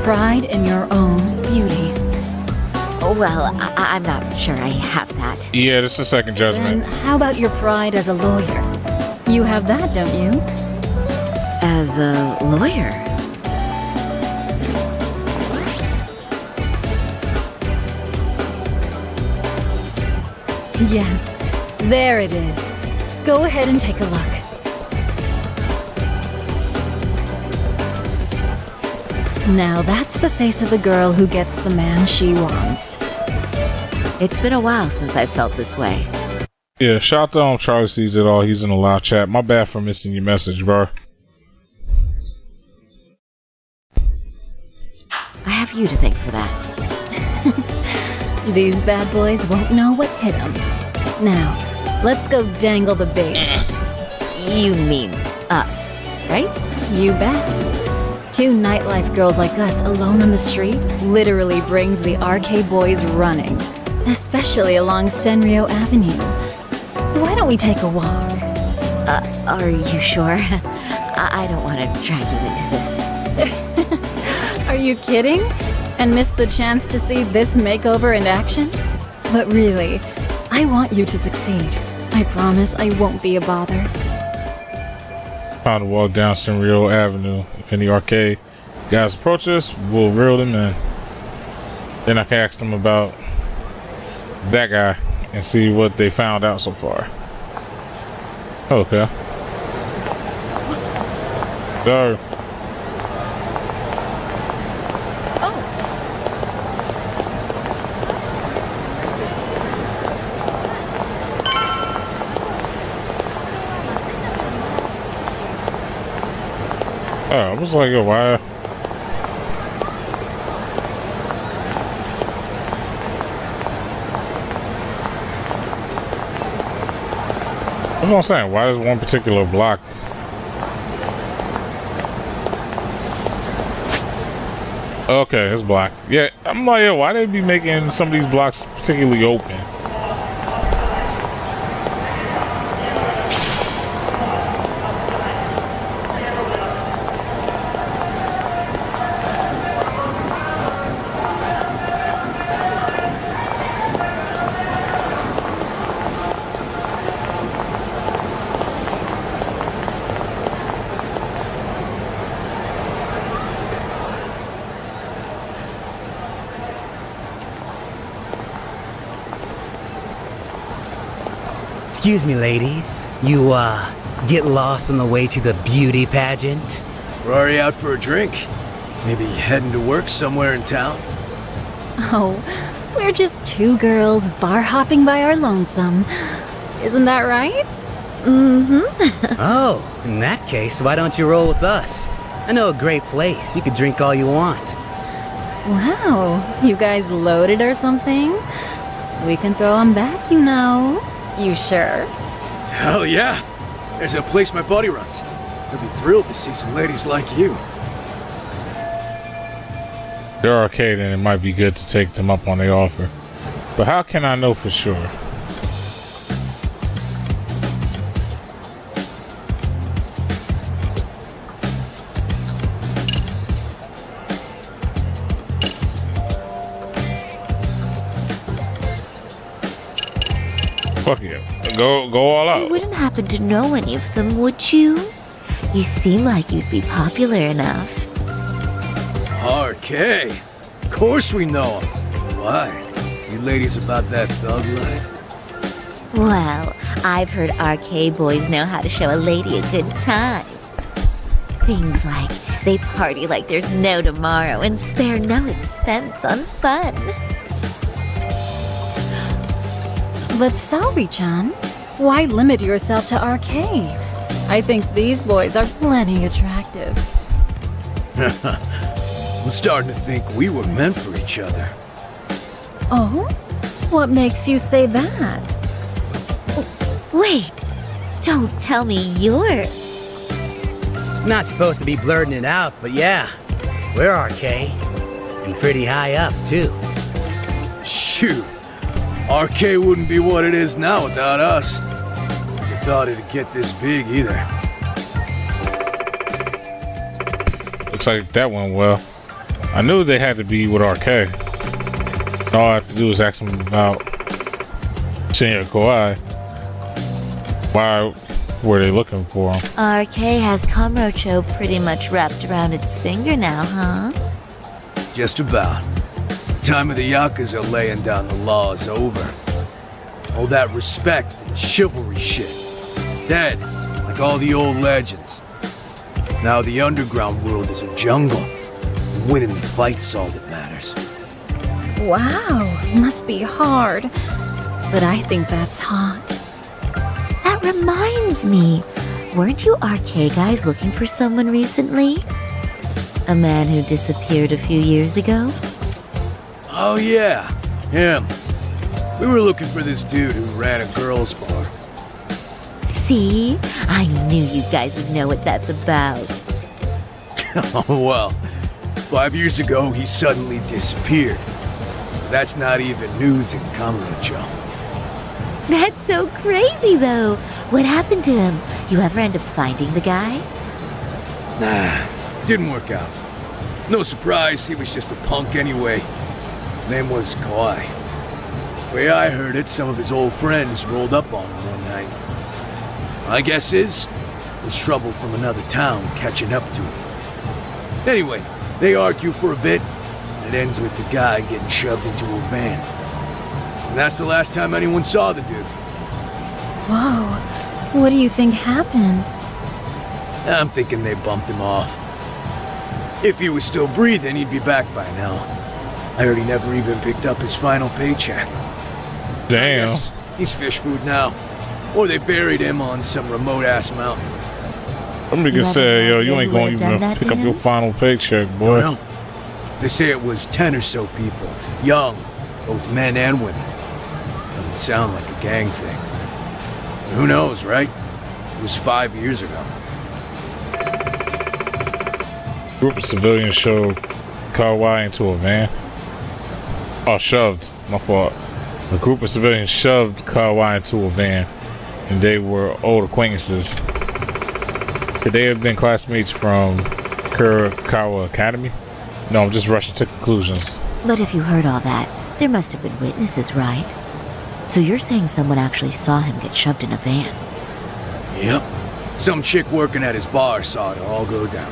Pride in your own beauty. Well, I'm not sure I have that. Yeah, this is the second judgment. Then how about your pride as a lawyer? You have that, don't you? As a lawyer? Yes, there it is. Go ahead and take a look. Now that's the face of the girl who gets the man she wants. It's been a while since I felt this way. Yeah, shout out to Charlie sees it all. He's in the live chat. My bad for missing your message, bro. I have you to thank for that. These bad boys won't know what hit them. Now, let's go dangle the bait. You mean us, right? You bet. Two nightlife girls like us alone on the street literally brings the RK boys running. Especially along Senryo Avenue. Why don't we take a walk? Are you sure? I don't want to drag you into this. Are you kidding? And miss the chance to see this makeover in action? But really, I want you to succeed. I promise I won't be a bother. Time to walk down Senryo Avenue. If any arcade guys approach us, we'll reel them in. Then I can ask them about that guy and see what they found out so far. Okay. Sorry. I was like, yo, why? That's what I'm saying. Why is one particular block? Okay, it's blocked. Yeah, I'm like, yo, why they be making some of these blocks particularly open? Excuse me, ladies. You, get lost on the way to the beauty pageant? We're already out for a drink. Maybe heading to work somewhere in town? Oh, we're just two girls bar hopping by our lonesome. Isn't that right? Mm-hmm. Oh, in that case, why don't you roll with us? I know a great place. You could drink all you want. Wow, you guys loaded or something? We can throw them back, you know. You sure? Hell yeah! There's a place my buddy runs. He'll be thrilled to see some ladies like you. They're arcade and it might be good to take them up on the offer. But how can I know for sure? Fuck yeah. Go all out. You wouldn't happen to know any of them, would you? You seem like you'd be popular enough. RK? Of course we know him. Why? You ladies about that thug life? Well, I've heard arcade boys know how to show a lady a good time. Things like they party like there's no tomorrow and spare no expense on fun. But Saori-chan, why limit yourself to arcade? I think these boys are plenty attractive. I'm starting to think we were meant for each other. Oh? What makes you say that? Wait, don't tell me you're... Not supposed to be blurting it out, but yeah, we're RK. And pretty high up, too. Shoot. RK wouldn't be what it is now without us. Never thought it'd get this big either. Looks like that went well. I knew they had to be with RK. All I have to do is ask them about Senior Kawhi. Why were they looking for him? RK has Kamurocho pretty much wrapped around its finger now, huh? Just about. Time of the Yakuza laying down the law is over. All that respect and chivalry shit. Dead, like all the old legends. Now the underground world is a jungle. And winning the fight's all that matters. Wow, must be hard. But I think that's hot. That reminds me. Weren't you RK guys looking for someone recently? A man who disappeared a few years ago? Oh yeah, him. We were looking for this dude who ran a girls' bar. See? I knew you guys would know what that's about. Oh well, 5 years ago he suddenly disappeared. That's not even news in Kamurocho. That's so crazy, though. What happened to him? You ever end up finding the guy? Nah, didn't work out. No surprise, he was just a punk anyway. Name was Kawhi. Way I heard it, some of his old friends rolled up on him one night. My guess is, it was trouble from another town catching up to him. Anyway, they argue for a bit, and it ends with the guy getting shoved into a van. And that's the last time anyone saw the dude. Whoa, what do you think happened? I'm thinking they bumped him off. If he was still breathing, he'd be back by now. I heard he never even picked up his final paycheck. Damn. He's fish food now. Or they buried him on some remote-ass mountain. Some niggas say, yo, you ain't gonna even pick up your final paycheck, boy. No. They say it was 10 or so people. Young, both men and women. Doesn't sound like a gang thing. Who knows, right? It was 5 years ago. A group of civilians shoved Kawai into a van. Oh, shoved. My fault. A group of civilians shoved Kawai into a van, and they were old acquaintances. Could they have been classmates from Kurokawa Academy? No, I'm just rushing to conclusions. But if you heard all that, there must have been witnesses, right? So you're saying someone actually saw him get shoved in a van? Yep. Some chick working at his bar saw it all go down.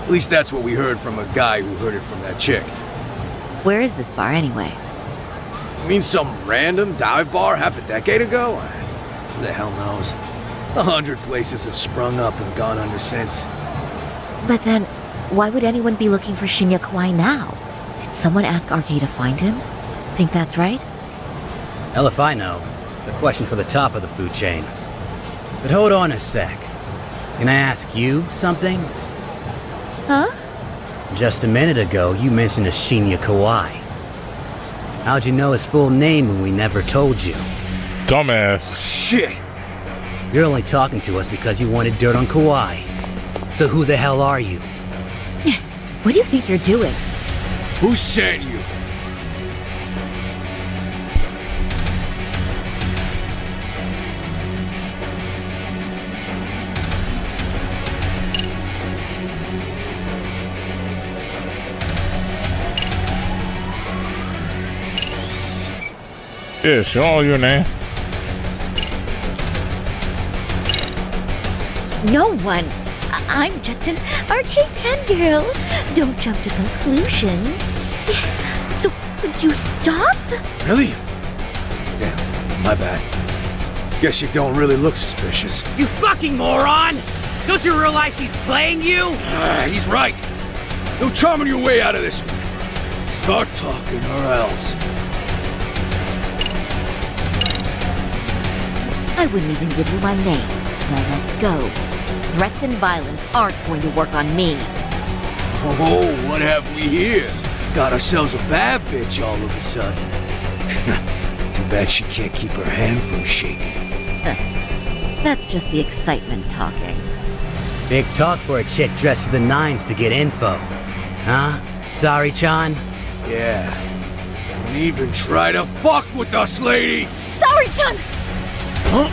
At least that's what we heard from a guy who heard it from that chick. Where is this bar anyway? You mean some random dive bar half a decade ago? Who the hell knows? 100 places have sprung up and gone under since. But then, why would anyone be looking for Shinya Kawai now? Did someone ask RK to find him? Think that's right? Hell if I know. It's a question for the top of the food chain. But hold on a sec. Can I ask you something? Huh? Just a minute ago, you mentioned a Shinya Kawai. How'd you know his full name when we never told you? Dumbass. Shit! You're only talking to us because you wanted dirt on Kawai. So who the hell are you? What do you think you're doing? Who sent you? Yeah, show your name. No one. I'm just an arcade fangirl. Don't jump to conclusions. So, would you stop? Really? Damn, my bad. Guess you don't really look suspicious. You fucking moron! Don't you realize he's playing you? He's right. No charming your way out of this one. Start talking or else. I wouldn't even give you my name. Now let go. Threats and violence aren't going to work on me. Oh, what have we here? Got ourselves a bad bitch all of a sudden. Too bad she can't keep her hand from shaking. That's just the excitement talking. Big talk for a chick dressed to the nines to get info. Huh? Sorry, Chan? Yeah. Don't even try to fuck with us, lady! Sorry, Chan! Huh?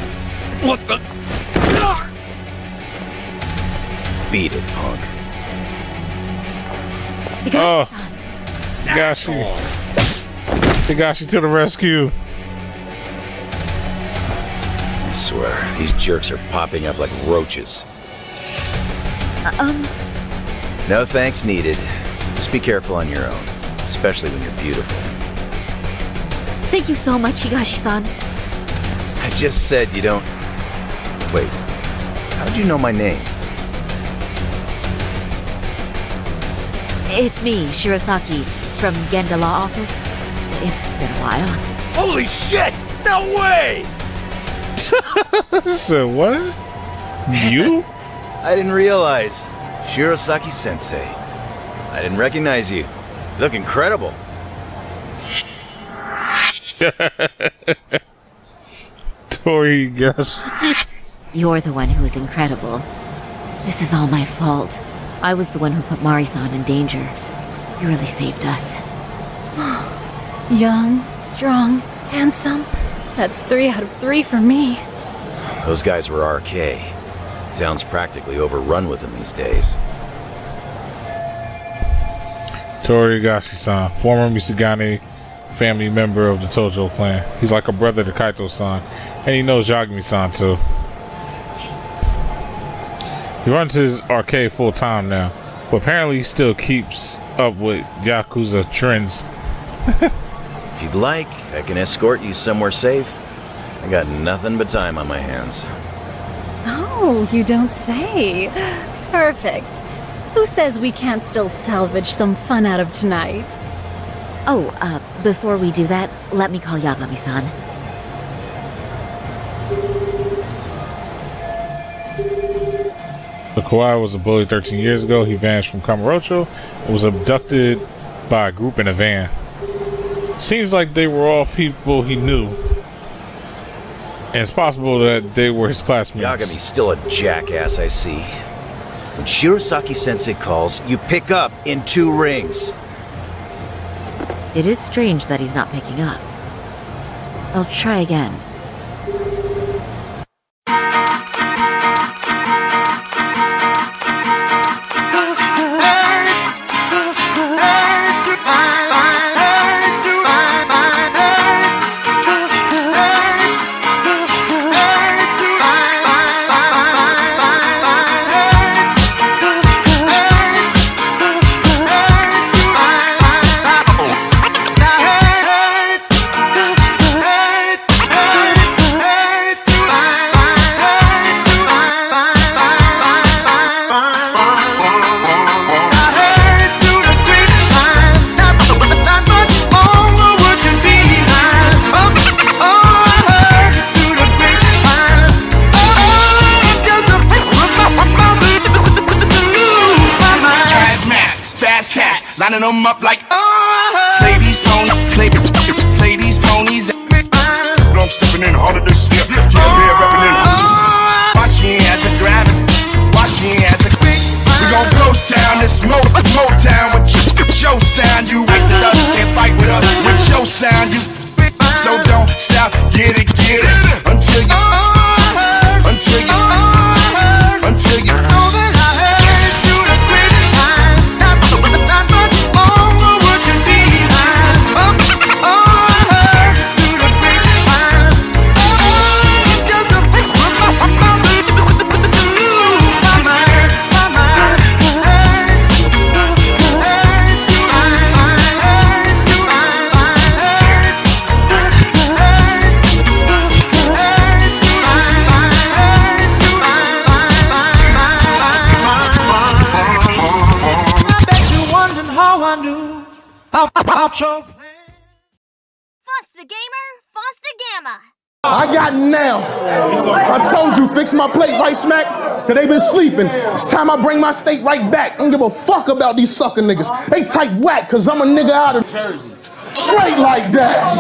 What the? Beat it, punk. Higashi. Higashi to the rescue. I swear, these jerks are popping up like roaches. No thanks needed. Just be careful on your own, especially when you're beautiful. Thank you so much, Higashi-san. I just said you don't... Wait, how'd you know my name? It's me, Shirosaki, from Genda Law Office. It's been a while. Holy shit! No way! So what? You? I didn't realize. Shirosaki-Sensei. I didn't recognize you. You look incredible. Tori, guess. You're the one who is incredible. This is all my fault. I was the one who put Mari-san in danger. You really saved us. Young, strong, handsome. That's 3 out of 3 for me. Those guys were RK. Town's practically overrun with them these days. Tori Higashi-san, former Misugane family member of the Tojo clan. He's like a brother to Kaito-san, and he knows Yagami-san too. He runs his arcade full time now, but apparently he still keeps up with Yakuza trends. If you'd like, I can escort you somewhere safe. I got nothing but time on my hands. Oh, you don't say. Perfect. Who says we can't still salvage some fun out of tonight? Oh, before we do that, let me call Yagami-san. So Kawhi was a bully 13 years ago. He vanished from Kamurocho and was abducted by a group in a van. Seems like they were all people he knew. And it's possible that they were his classmates. Yagami's still a jackass, I see. When Shirosaki-sensei calls, you pick up in 2 rings. It is strange that he's not picking up. I'll try again. Lining them up like, play these ponies, play these ponies. I'm stepping in harder than step. Yeah, repping in. Watch me as I grab it. Watch me as I we gon' ghost town this Motown with your sound. You right with us, can't fight with us with your sound. You so don't stop, get it until you know that I heard through the grapevine. Not much longer would you be mine. I heard through the grapevine. Just a pick my mind. Foster Gamer, Foster Gamma. I got now. I told you, fix my plate right smack, cause they been sleeping. It's time I bring my steak right back. I don't give a fuck about these sucker niggas. They type whack, cause I'm a nigga out of Jersey. Straight like that.